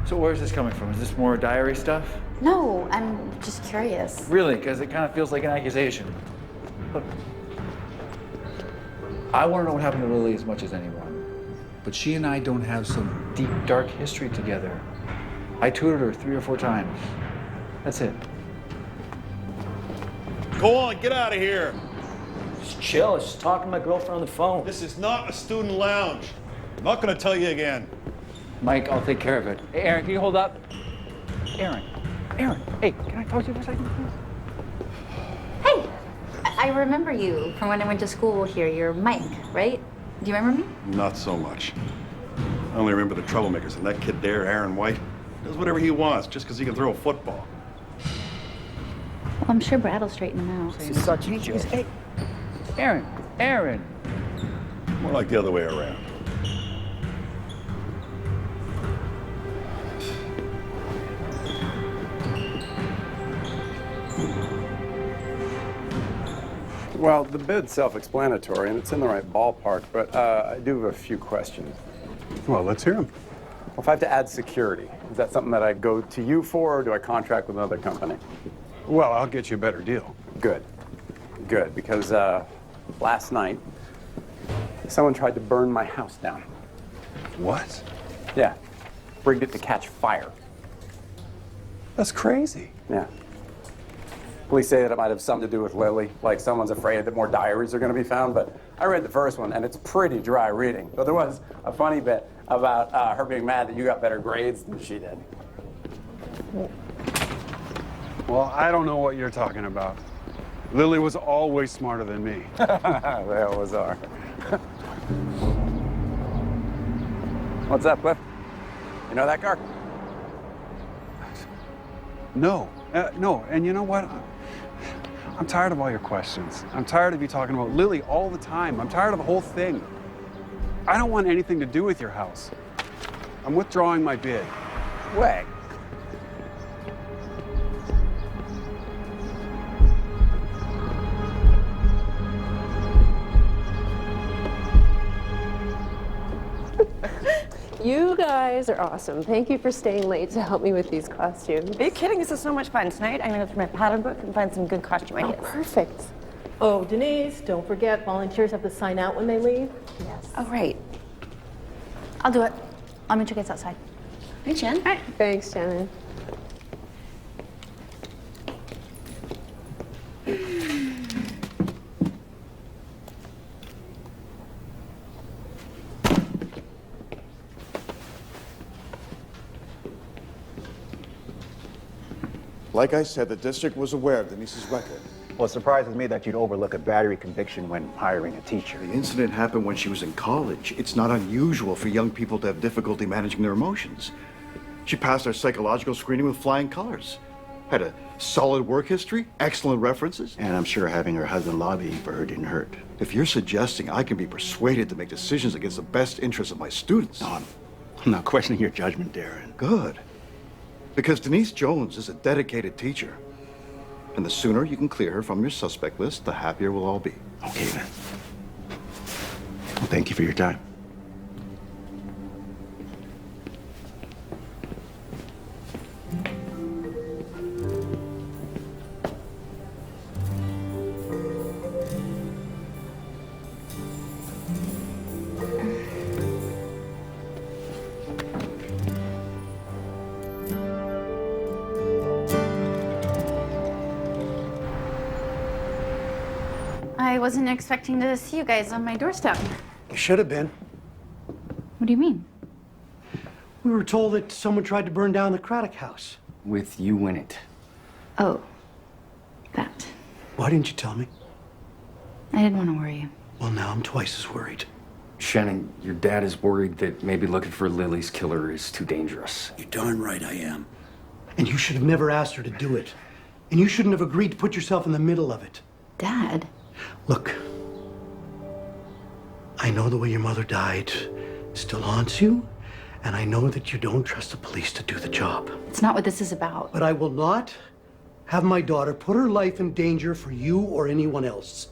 So where's this coming from? Is this more diary stuff? No, I'm just curious. Really? Because it kind of feels like an accusation. Look, I want to know what happened to Lily as much as anyone. But she and I don't have some deep, dark history together. I tutored her 3 or 4 times. That's it. Go on, get out of here. Just chill. I was just talking to my girlfriend on the phone. This is not a student lounge. I'm not going to tell you again. Mike, I'll take care of it. Hey, Aaron, can you hold up? Aaron, hey, can I talk to you for a second, please? Hey, I remember you from when I went to school here. You're Mike, right? Do you remember me? Not so much. I only remember the troublemakers, and that kid there, Aaron White, does whatever he wants just because he can throw a football. Well, I'm sure Brad will straighten him out. This is such a joke. Hey, Aaron. More like the other way around. Well, the bid's self-explanatory, and it's in the right ballpark, but I do have a few questions. Well, let's hear them. Well, if I have to add security, is that something that I go to you for, or do I contract with another company? Well, I'll get you a better deal. Good, because last night, someone tried to burn my house down. What? Yeah, rigged it to catch fire. That's crazy. Yeah. Police say that it might have something to do with Lily, like someone's afraid that more diaries are going to be found, but I read the first one, and it's pretty dry reading. But there was a funny bit about her being mad that you got better grades than she did. Well, I don't know what you're talking about. Lily was always smarter than me. They always are. What's up, Cliff? You know that car? No, and you know what? I'm tired of all your questions. I'm tired of you talking about Lily all the time. I'm tired of the whole thing. I don't want anything to do with your house. I'm withdrawing my bid. Wait. You guys are awesome. Thank you for staying late to help me with these costumes. Are you kidding? This is so much fun. Tonight, I'm gonna go through my pattern book and find some good costume ideas. Perfect. Oh, Denise, don't forget, volunteers have to sign out when they leave. Yes. Oh, right. I'll do it. I'll meet you guys outside. Hey, Jen. All right. Thanks, Shannon. Like I said, the district was aware of Denise's record. Well, it surprises me that you'd overlook a battery conviction when hiring a teacher. The incident happened when she was in college. It's not unusual for young people to have difficulty managing their emotions. She passed our psychological screening with flying colors. Had a solid work history, excellent references. And I'm sure having her husband lobbying for her didn't hurt. If you're suggesting I can be persuaded to make decisions against the best interests of my students... No, I'm not questioning your judgment, Darren. Good. Because Denise Jones is a dedicated teacher. And the sooner you can clear her from your suspect list, the happier we'll all be. Okay, then. Well, thank you for your time. I wasn't expecting to see you guys on my doorstep. You should have been. What do you mean? We were told that someone tried to burn down the Craddock house. With you in it. Oh, that. Why didn't you tell me? I didn't want to worry you. Well, now I'm twice as worried. Shannon, your dad is worried that maybe looking for Lily's killer is too dangerous. You're darn right I am. And you should have never asked her to do it. And you shouldn't have agreed to put yourself in the middle of it. Dad? Look, I know the way your mother died still haunts you, and I know that you don't trust the police to do the job. It's not what this is about. But I will not have my daughter put her life in danger for you or anyone else.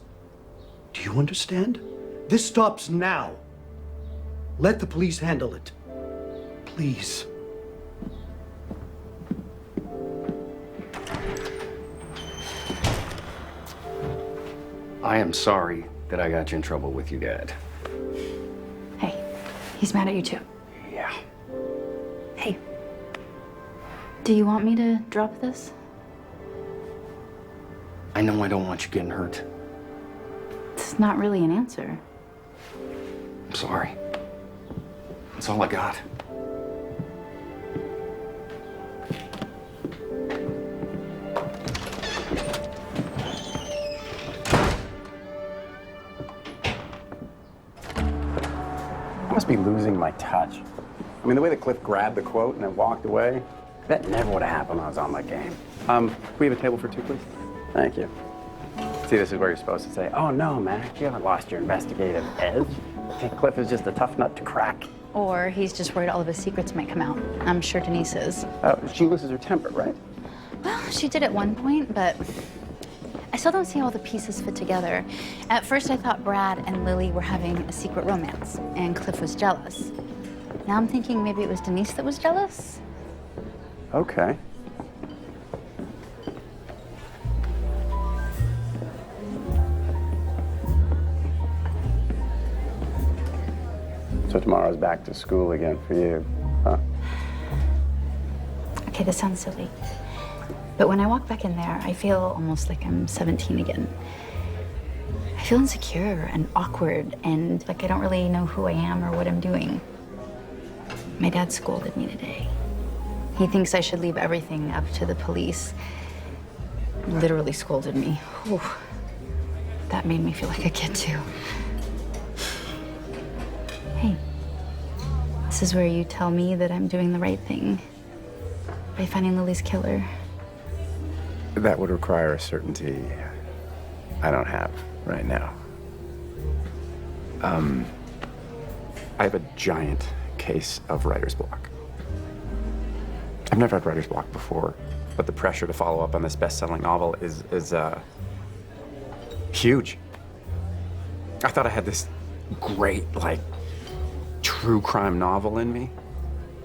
Do you understand? This stops now. Let the police handle it. Please. I am sorry that I got you in trouble with your dad. Hey, he's mad at you too. Yeah. Hey, do you want me to drop this? I know I don't want you getting hurt. It's not really an answer. I'm sorry. That's all I got. I must be losing my touch. I mean, the way that Cliff grabbed the quote and then walked away, that never would have happened when I was on my game. Can we have a table for two, please? Thank you. See, this is where you're supposed to say, oh no, Mac, you haven't lost your investigative edge. I think Cliff is just a tough nut to crack. Or he's just worried all of his secrets might come out. I'm sure Denise is. She loses her temper, right? Well, she did at one point, but I still don't see how all the pieces fit together. At first, I thought Brad and Lily were having a secret romance, and Cliff was jealous. Now I'm thinking maybe it was Denise that was jealous. Okay. So tomorrow's back to school again for you, huh? Okay, this sounds silly. But when I walk back in there, I feel almost like I'm 17 again. I feel insecure and awkward and like I don't really know who I am or what I'm doing. My dad scolded me today. He thinks I should leave everything up to the police. Literally scolded me. Whew. That made me feel like a kid too. Hey, this is where you tell me that I'm doing the right thing by finding Lily's killer. That would require a certainty I don't have right now. I have a giant case of writer's block. I've never had writer's block before, but the pressure to follow up on this best-selling novel is huge. I thought I had this great, like, true crime novel in me,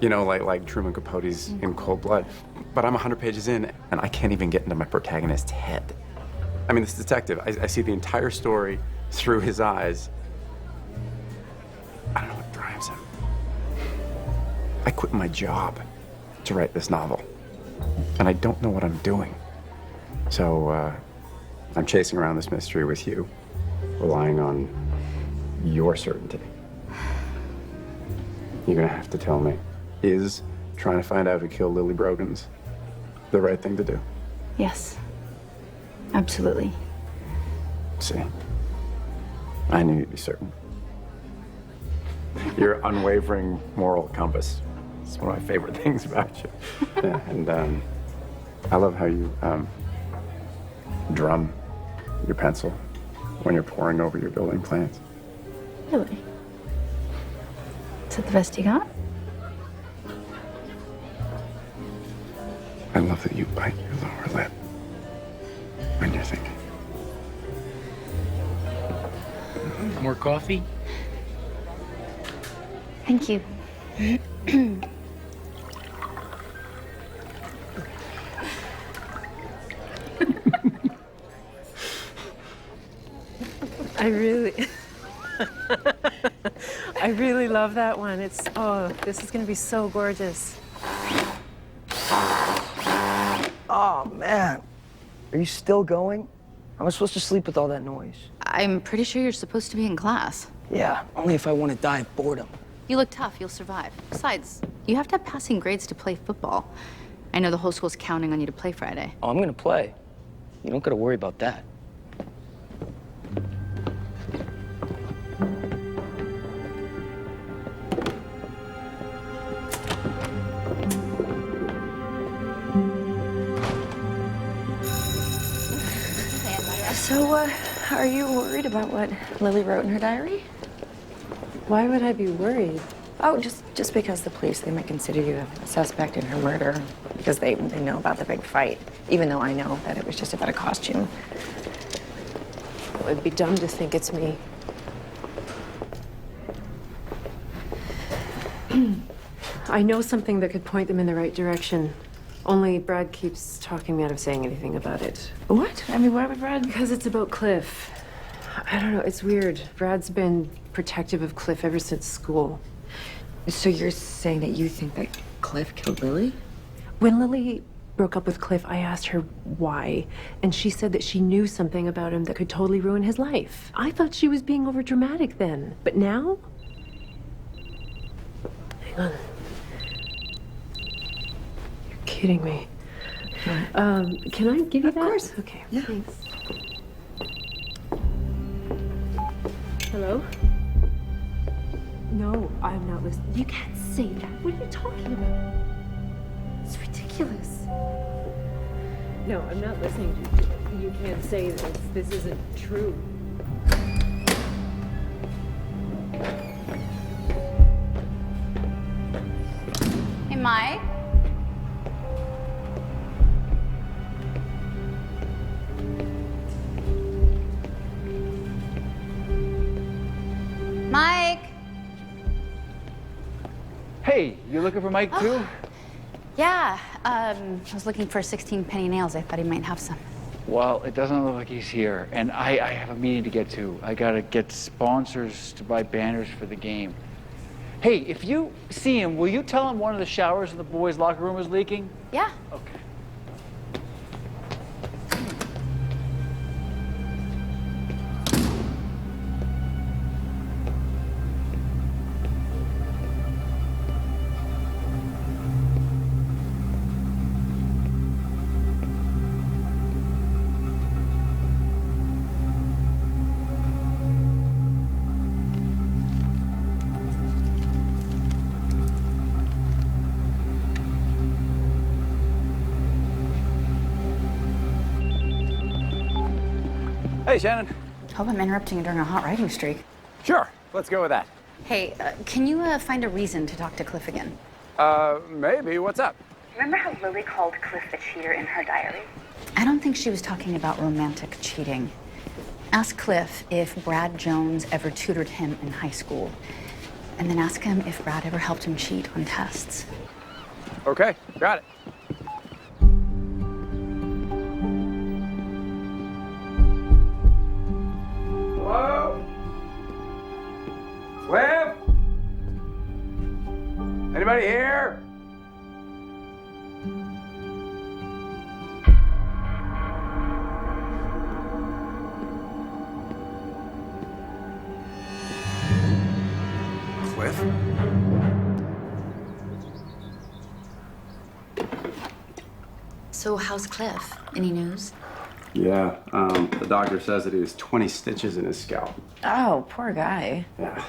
You know, like Truman Capote's In Cold Blood. But I'm 100 pages in, and I can't even get into my protagonist's head. I mean, this detective, I see the entire story through his eyes. I don't know what drives him. I quit my job to write this novel, and I don't know what I'm doing. So, I'm chasing around this mystery with you, relying on your certainty. You're gonna have to tell me, is trying to find out who killed Lily Brogan's the right thing to do? Yes, absolutely. See, I knew you'd be certain. Your unwavering moral compass. It's one of my favorite things about you. Yeah, and I love how you drum your pencil when you're poring over your building plans. Really? Is that the best you got? I love that you bite your lower lip when you're thinking. More coffee? Thank you. I really love that one. This is gonna be so gorgeous. Oh, man. Are you still going? How am I supposed to sleep with all that noise? I'm pretty sure you're supposed to be in class. Yeah, only if I want to die of boredom. You look tough, you'll survive. Besides, you have to have passing grades to play football. I know the whole school's counting on you to play Friday. Oh, I'm gonna play. You don't gotta worry about that. So, are you worried about what Lily wrote in her diary? Why would I be worried? Oh, just because the police, they might consider you a suspect in her murder because they know about the big fight, even though I know that it was just about a costume. It would be dumb to think it's me. I know something that could point them in the right direction. Only Brad keeps talking me out of saying anything about it. What? I mean, why would Brad? Because it's about Cliff. I don't know, it's weird. Brad's been protective of Cliff ever since school. So you're saying that you think that Cliff killed Lily? When Lily broke up with Cliff, I asked her why, and she said that she knew something about him that could totally ruin his life. I thought she was being overdramatic then, but now? Hang on. You're kidding me. Can I give you that? Of course. Okay, yeah. Thanks. Hello? No, I'm not listening. You can't say that. What are you talking about? It's ridiculous. No, I'm not listening to you. You can't say this. This isn't true. Hey, Mike? Mike? Hey, you looking for Mike too? Yeah, I was looking for 16 penny nails. I thought he might have some. Well, it doesn't look like he's here, and I have a meeting to get to. I gotta get sponsors to buy banners for the game. Hey, if you see him, will you tell him one of the showers in the boys' locker room is leaking? Yeah. Okay. Hey, Shannon. Hope I'm interrupting you during a hot writing streak. Sure, let's go with that. Hey, can you find a reason to talk to Cliff again? Maybe. What's up? Remember how Lily called Cliff a cheater in her diary? I don't think she was talking about romantic cheating. Ask Cliff if Brad Jones ever tutored him in high school. and then ask him if Brad ever helped him cheat on tests. Okay, got it. Hello? Cliff? Anybody here? Cliff? So how's Cliff? Any news? Yeah, the doctor says that he has 20 stitches in his scalp. Oh, poor guy. Yeah.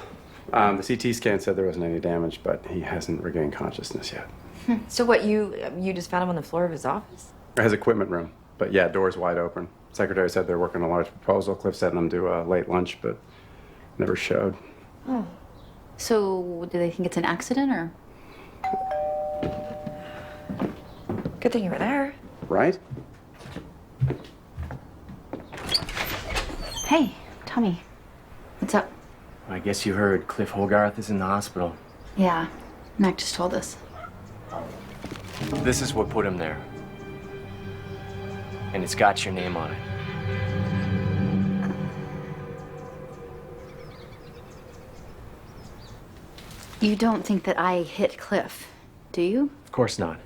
The CT scan said there wasn't any damage, but he hasn't regained consciousness yet. So what, you just found him on the floor of his office? His equipment room, but yeah, door's wide open. Secretary said they're working on a large proposal. Cliff sent them to a late lunch, but never showed. Oh. So do they think it's an accident or? Good thing you were there. Right? Hey, Tommy. What's up? I guess you heard Cliff Hogarth is in the hospital. Yeah, Mac just told us. This is what put him there. And it's got your name on it. You don't think that I hit Cliff, do you? Of course not.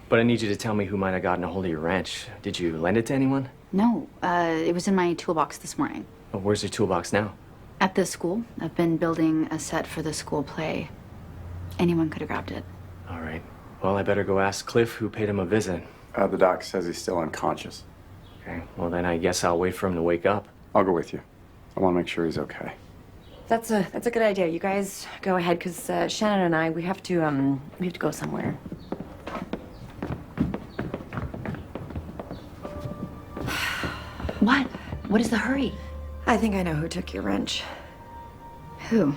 But I need you to tell me who might have gotten a hold of your wrench. Did you lend it to anyone? No, it was in my toolbox this morning. Oh, where's your toolbox now? At the school. I've been building a set for the school play. Anyone could have grabbed it. All right. Well, I better go ask Cliff who paid him a visit. The doc says he's still unconscious. Okay, well then I guess I'll wait for him to wake up. I'll go with you. I want to make sure he's okay. That's a good idea. You guys go ahead, because Shannon and I, we have to go somewhere. What? What is the hurry? I think I know who took your wrench. Who?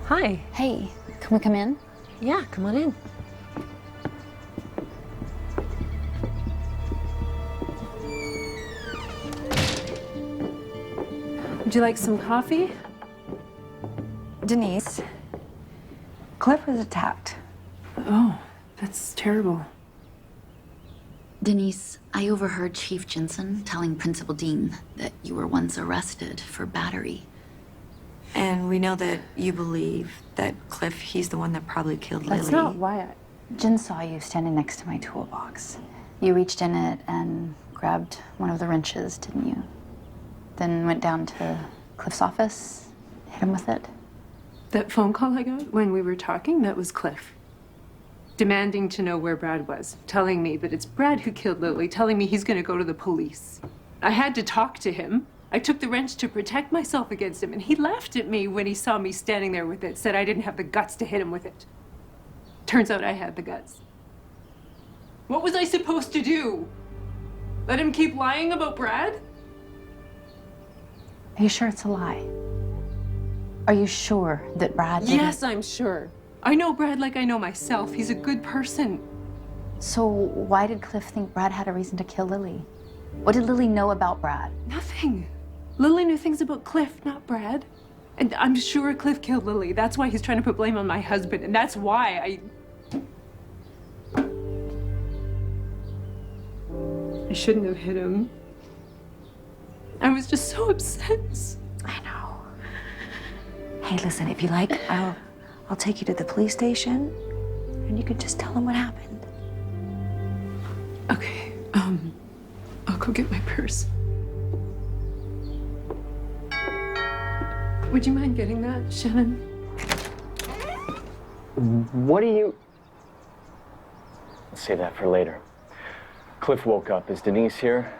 Hi. Hey, can we come in? Yeah, come on in. Would you like some coffee? Denise, Cliff was attacked. Oh, that's terrible. Denise, I overheard Chief Jensen telling Principal Dean that you were once arrested for battery. And we know that you believe that Cliff, he's the one that probably killed Lily. That's not why Jen saw you standing next to my toolbox. You reached in it and grabbed one of the wrenches, didn't you? Then went down to Cliff's office, hit him with it. That phone call I got when we were talking, that was Cliff. Demanding to know where Brad was, telling me that it's Brad who killed Lily, telling me he's gonna go to the police. I had to talk to him. I took the wrench to protect myself against him, and he laughed at me when he saw me standing there with it, said I didn't have the guts to hit him with it. Turns out I had the guts. What was I supposed to do? Let him keep lying about Brad? Are you sure it's a lie? Are you sure that Brad didn't? Yes, I'm sure. I know Brad like I know myself. He's a good person. So why did Cliff think Brad had a reason to kill Lily? What did Lily know about Brad? Nothing. Lily knew things about Cliff, not Brad. And I'm sure Cliff killed Lily. That's why he's trying to put blame on my husband, and that's why I shouldn't have hit him. I was just so upset. I know. Hey, listen, if you like, I'll take you to the police station, and you can just tell them what happened. Okay, I'll go get my purse. Would you mind getting that, Shannon? What do you... Let's save that for later. Cliff woke up. Is Denise here?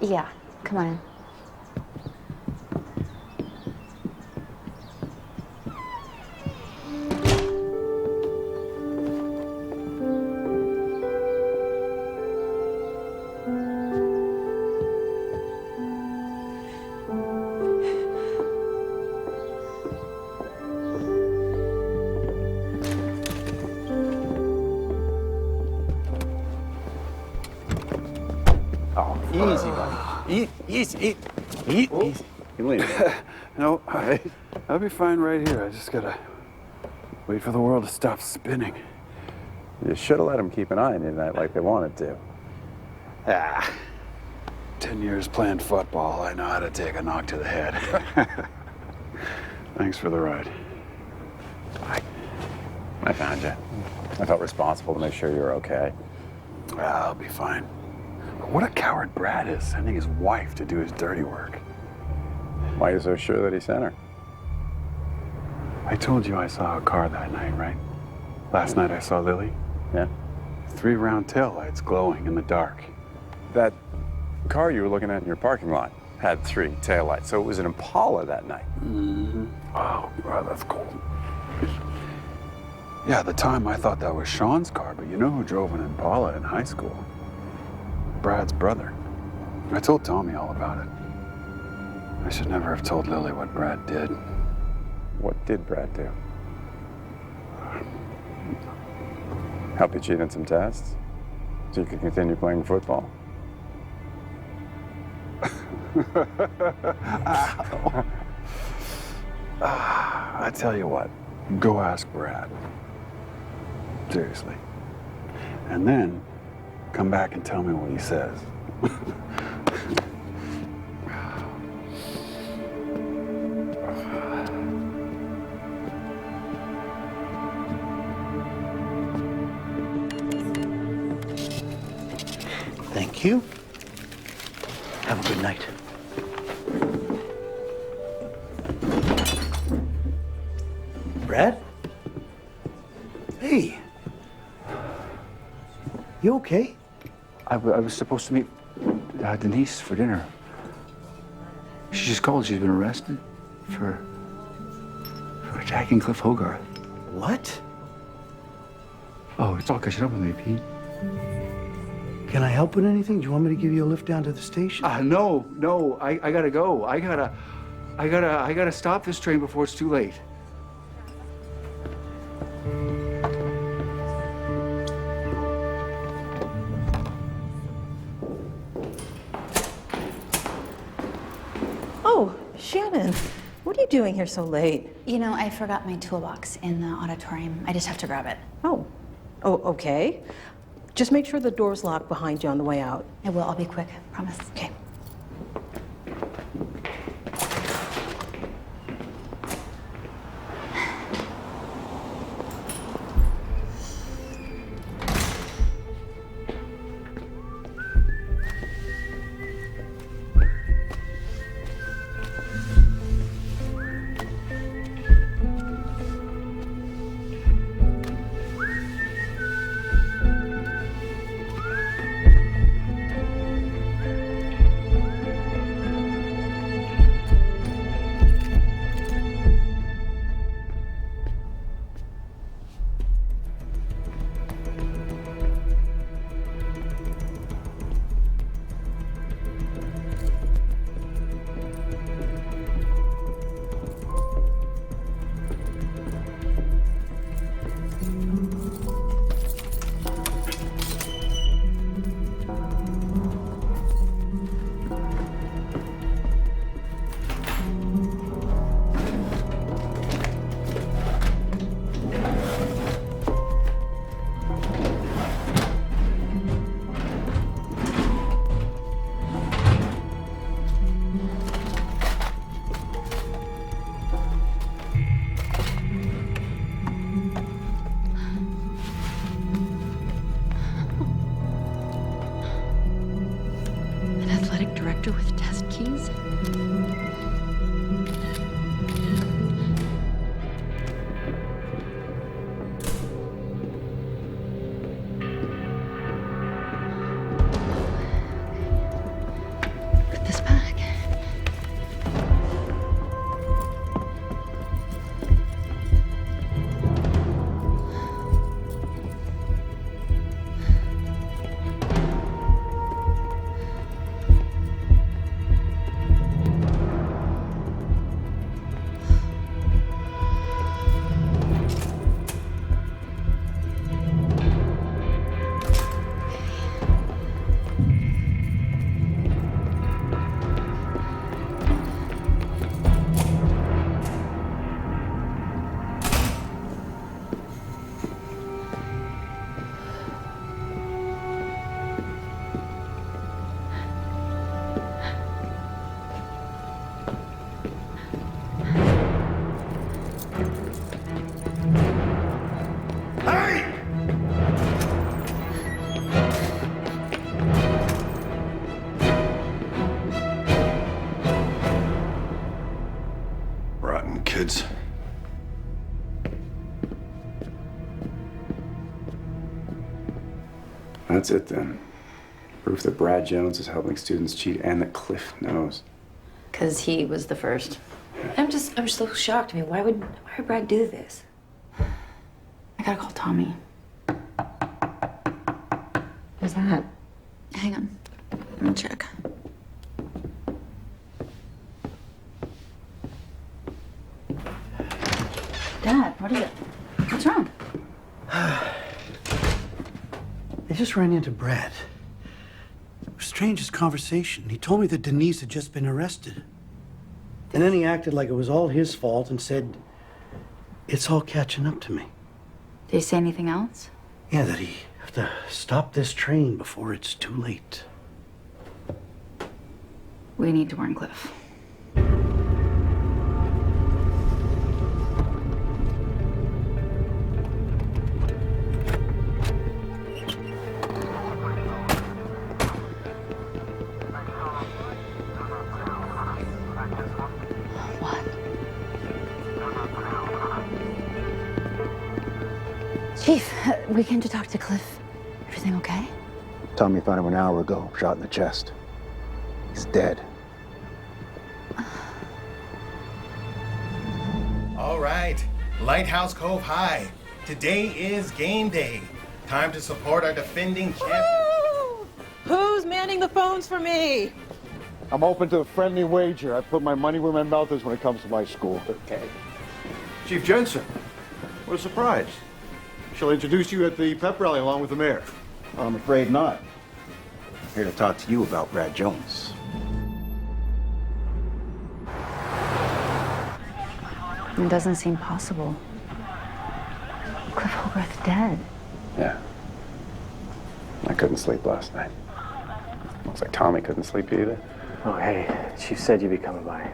Yeah, come on in. Oh, easy, buddy. Easy. Easy. You leaning? No, I'll be fine right here. I just gotta wait for the world to stop spinning. You should have let them keep an eye on you tonight like they wanted to. 10 years playing football, I know how to take a knock to the head. Thanks for the ride. I found you. I felt responsible to make sure you were okay. I'll be fine. What a coward Brad is, sending his wife to do his dirty work. Why are you so sure that he sent her? I told you I saw a car that night, right? Last night I saw Lily. Yeah? 3 round taillights glowing in the dark. That car you were looking at in your parking lot had 3 taillights, so it was an Impala that night. Mm-hmm. Oh, wow, that's cool. Yeah, at the time I thought that was Sean's car, but you know who drove an Impala in high school? Brad's brother. I told Tommy all about it. I should never have told Lily what Brad did. What did Brad do? Help you cheat on some tests so you could continue playing football? I tell you what, go ask Brad. Seriously. And then come back and tell me what he says. Thank you. Have a good night. Brad? Hey. You okay? I was supposed to meet Denise for dinner. She just called. She's been arrested for attacking Cliff Hogarth. What? Oh, it's all catching up with me, Pete. Can I help with anything? Do you want me to give you a lift down to the station? No. I gotta go. I gotta stop this train before it's too late. Oh, Shannon, what are you doing here so late? You know, I forgot my toolbox in the auditorium. I just have to grab it. Oh, okay. Just make sure the door's locked behind you on the way out. I will. I'll be quick. Promise. Okay. With test keys? Put this back. kids. That's it then. Proof that Brad Jones is helping students cheat and that Cliff knows. Because he was the first. I'm so shocked. I mean, why would Brad do this? I gotta call Tommy. Who's that? Hang on. Let me check. Dad, what is it? What's wrong? I just ran into Brad. Strangest conversation. He told me that Denise had just been arrested. And then he acted like it was all his fault and said, it's all catching up to me. Did he say anything else? Yeah, that he have to stop this train before it's too late. We need to warn Cliff. Chief, we came to talk to Cliff. Everything okay? Tommy found him an hour ago, shot in the chest. He's dead. All right, Lighthouse Cove High. Today is game day. Time to support our defending champion. Who's manning the phones for me? I'm open to a friendly wager. I put my money where my mouth is when it comes to my school. Okay. Chief Jensen, what a surprise. She'll introduce you at the pep rally along with the mayor. I'm afraid not. I'm here to talk to you about Brad Jones. It doesn't seem possible. Cliff Holbrook's dead. Yeah. I couldn't sleep last night. Looks like Tommy couldn't sleep either. Oh, hey, Chief said you'd be coming by.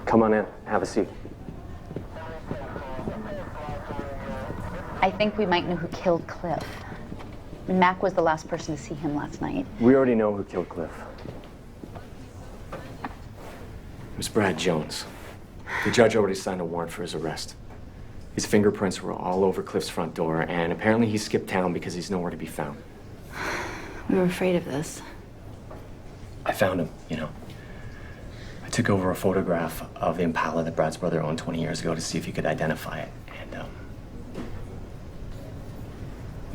Come on in, have a seat. I think we might know who killed Cliff. Mac was the last person to see him last night. We already know who killed Cliff. It was Brad Jones. The judge already signed a warrant for his arrest. His fingerprints were all over Cliff's front door, and apparently he skipped town because he's nowhere to be found. We were afraid of this. I found him, you know. I took over a photograph of the Impala that Brad's brother owned 20 years ago to see if he could identify it. And there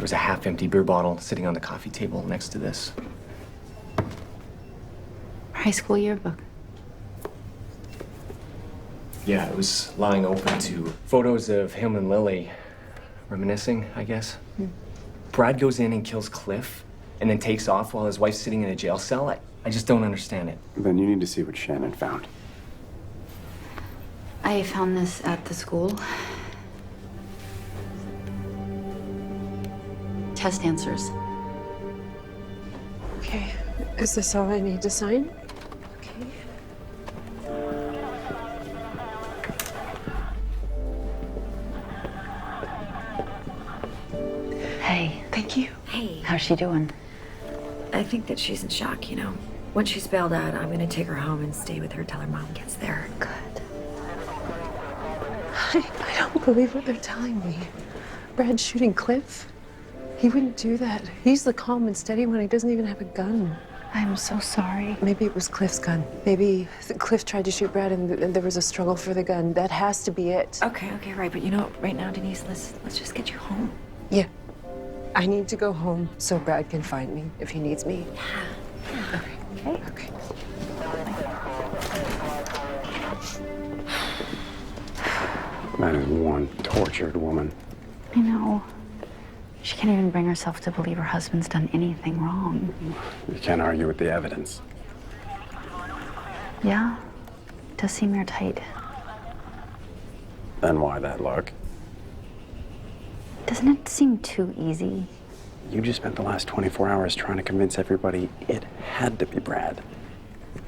was a half-empty beer bottle sitting on the coffee table next to this. High school yearbook. Yeah, it was lying open to photos of him and Lily reminiscing, I guess. Brad goes in and kills Cliff and then takes off while his wife's sitting in a jail cell. I just don't understand it. Then you need to see what Shannon found. I found this at the school. Test answers. Okay, is this all I need to sign? Hey. Thank you. Hey. How's she doing? I think that she's in shock, you know. Once she's bailed out, I'm gonna take her home and stay with her till her mom gets there. Good. I don't believe what they're telling me. Brad shooting Cliff? He wouldn't do that. He's the calm and steady one. He doesn't even have a gun. I'm so sorry. Maybe it was Cliff's gun. Maybe Cliff tried to shoot Brad and there was a struggle for the gun. That has to be it. Okay, right. But you know, right now, Denise, let's just get you home. Yeah. I need to go home so Brad can find me if he needs me. Yeah. Okay. That is one tortured woman. I know. She can't even bring herself to believe her husband's done anything wrong. You can't argue with the evidence. Yeah, it does seem airtight. Then why that look? Doesn't it seem too easy? You just spent the last 24 hours trying to convince everybody it had to be Brad.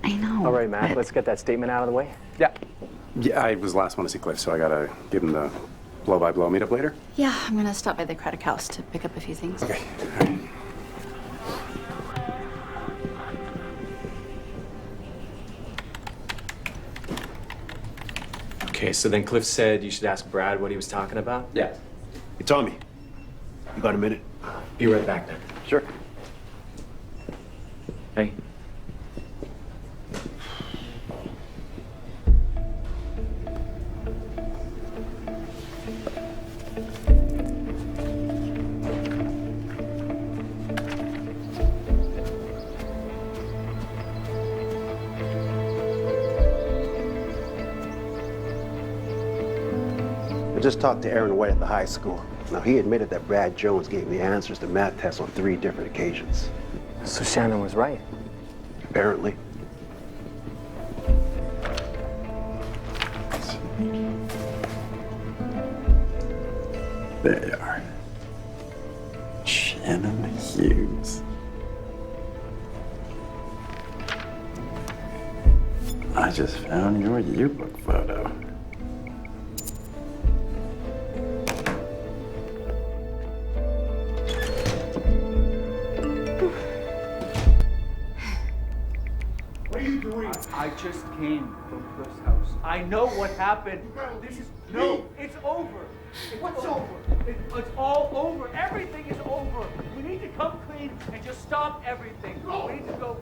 I know. All right, Matt, let's get that statement out of the way. Yeah, I was the last one to see Cliff, so I gotta give him the blow-by-blow meetup later. Yeah, I'm gonna stop by the Craddock house to pick up a few things. Okay. Okay, so then Cliff said you should ask Brad what he was talking about? Yeah. Hey, Tommy, you got a minute? Be right back then. Sure. Hey. I just talked to Aaron White at the high school. Now, he admitted that Brad Jones gave me answers to math tests on 3 different occasions. So Shannon was right. Apparently. There you are. Shannon Hughes. I just found your yearbook photo. What are you doing? I just came from Cliff's house. I know what happened. This is it's over. What's over? It's all over. Everything is over. We need to come clean and just stop everything. We need to go.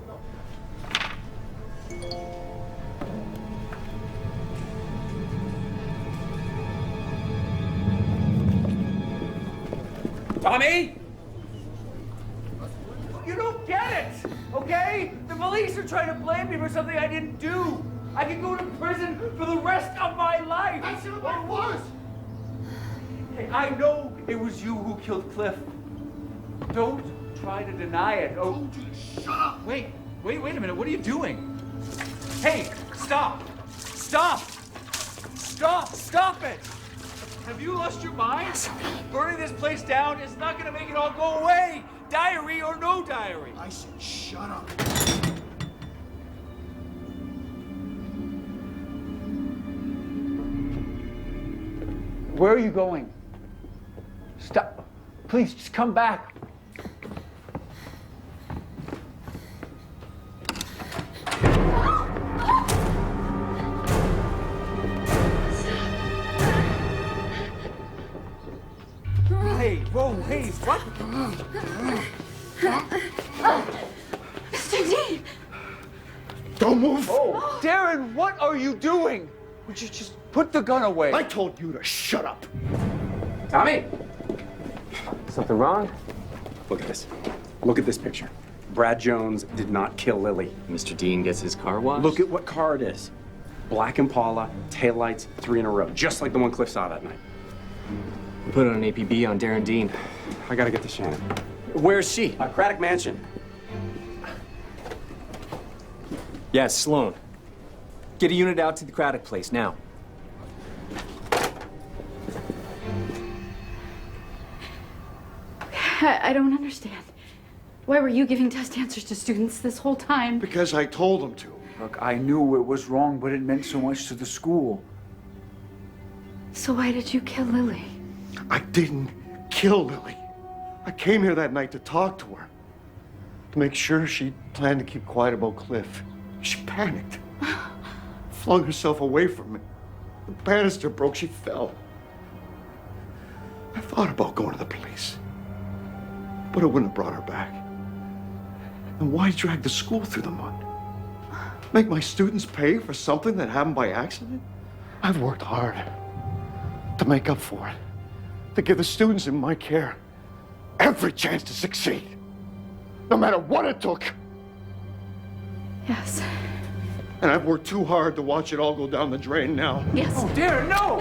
Tommy! You don't get it, okay? The police are trying to blame me for something I didn't do. I could go to prison for the rest of my life. That's what it was. Hey, I know it was you who killed Cliff. Don't try to deny it. Oh, shut up. Wait a minute. What are you doing? Hey, stop. Stop it. Have you lost your mind? Burning this place down is not going to make it all go away. Diary or no diary. I said shut up. Where are you going? Stop. Please, just come back. Hey, what? Mr. Dean! Don't move! Oh, Darren, what are you doing? Would you just put the gun away? I told you to shut up. Tommy! Something wrong? Look at this. Look at this picture. Brad Jones did not kill Lily. Mr. Dean gets his car washed? Look at what car it is. Black Impala, taillights, 3 in a row, just like the one Cliff saw that night. We put on an APB on Darren Dean. I gotta get to Shannon. Where's she? Craddock Mansion. Yeah, Sloan. Get a unit out to the Craddock place now. I don't understand. Why were you giving test answers to students this whole time? Because I told them to. Look, I knew it was wrong, but it meant so much to the school. So why did you kill Lily? I didn't kill Lily. I came here that night to talk to her, to make sure she planned to keep quiet about Cliff. She panicked, flung herself away from me. The banister broke, she fell. I thought about going to the police, but it wouldn't have brought her back. And why drag the school through the mud? Make my students pay for something that happened by accident? I've worked hard to make up for it, to give the students in my care every chance to succeed, no matter what it took. Yes. And I've worked too hard to watch it all go down the drain now. Yes. Oh, Darren, no!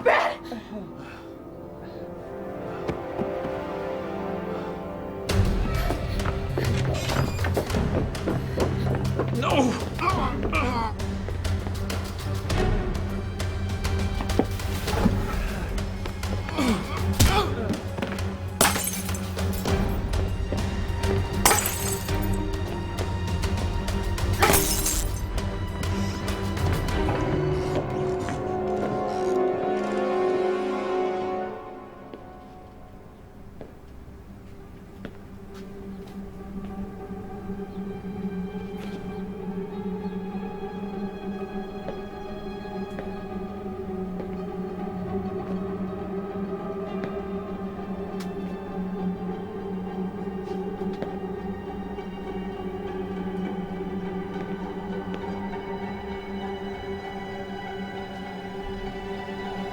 Brad! No!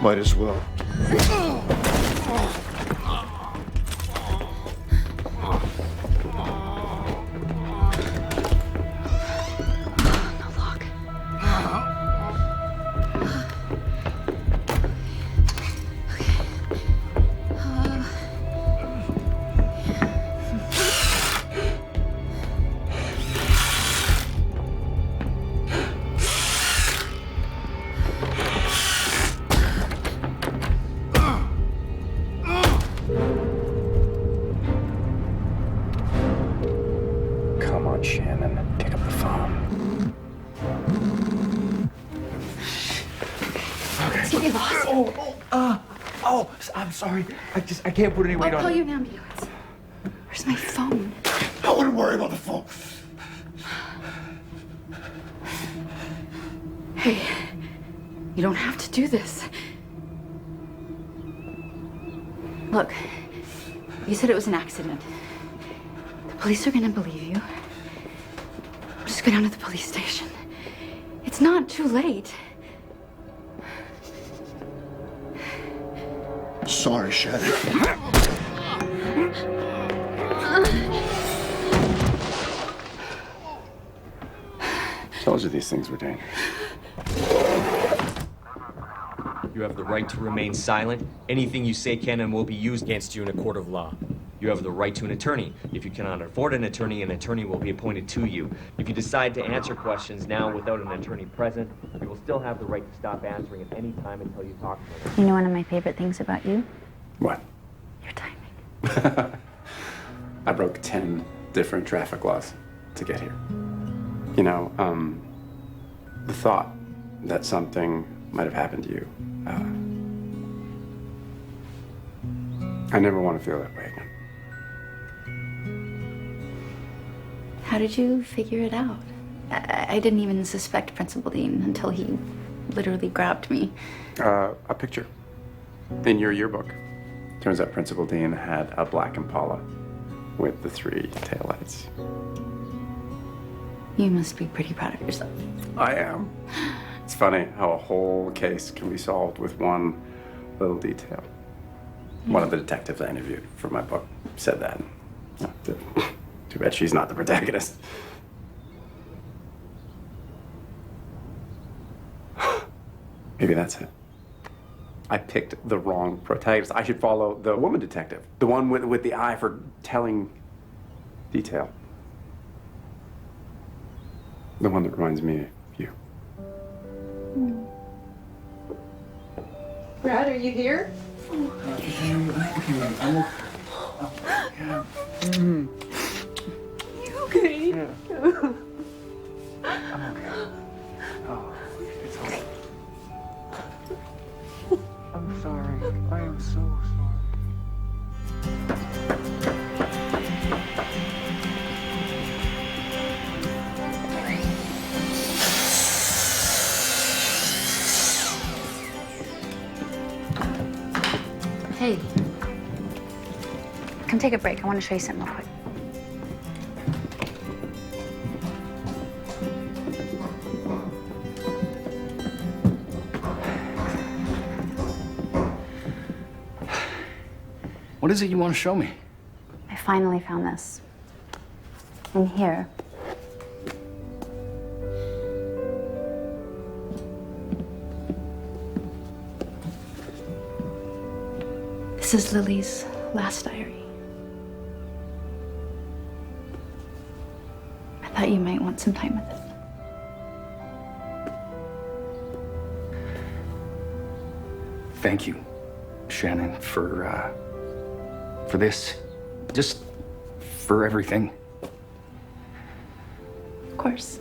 Might as well. Come on, Shannon. Pick up the phone. Let's get you lost. I'm sorry. I can't put any weight I'll on call it. you an ambulance. Where's my phone? I wouldn't worry about the phone. Hey, you don't have to do this. Look, you said it was an accident. The police are gonna believe you. Just go down to the police station. It's not too late. Sorry, Shannon. Told you these things were dangerous. You have the right to remain silent. Anything you say can and will be used against you in a court of law. You have the right to an attorney. If you cannot afford an attorney will be appointed to you. If you decide to answer questions now without an attorney present, you will still have the right to stop answering at any time until you talk to them. You know one of my favorite things about you? What? Your timing. I broke 10 different traffic laws to get here. You know, the thought that something might have happened to you, I never want to feel that way again. How did you figure it out? I didn't even suspect Principal Dean until he literally grabbed me. A picture in your yearbook. Turns out Principal Dean had a black Impala with the 3 taillights. You must be pretty proud of yourself. I am. It's funny how a whole case can be solved with one little detail. One of the detectives I interviewed for my book said that. Too bad she's not the protagonist. Maybe that's it. I picked the wrong protagonist. I should follow the woman detective, the one with the eye for telling detail. The one that reminds me of you. Brad, are you here? You okay? Yeah. I'm okay. Oh, it's okay. I'm sorry. I am so sorry. Hey, come take a break. I want to show you something real quick. What is it you want to show me? I finally found this. In here. This is Lily's last diary. I thought you might want some time with it. Thank you, Shannon, for this. Just for everything. Of course.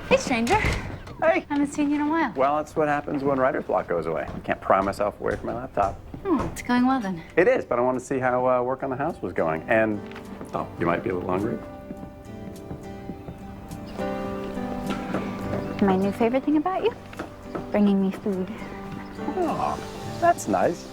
Hey, stranger. Hey. Haven't seen you in a while. Well, that's what happens when writer's block goes away. I can't pry myself away from my laptop. Oh, it's going well then. It is, but I want to see how work on the house was going. And, oh, you might be a little hungry. My new favorite thing about you? Bringing me food. Oh, that's nice.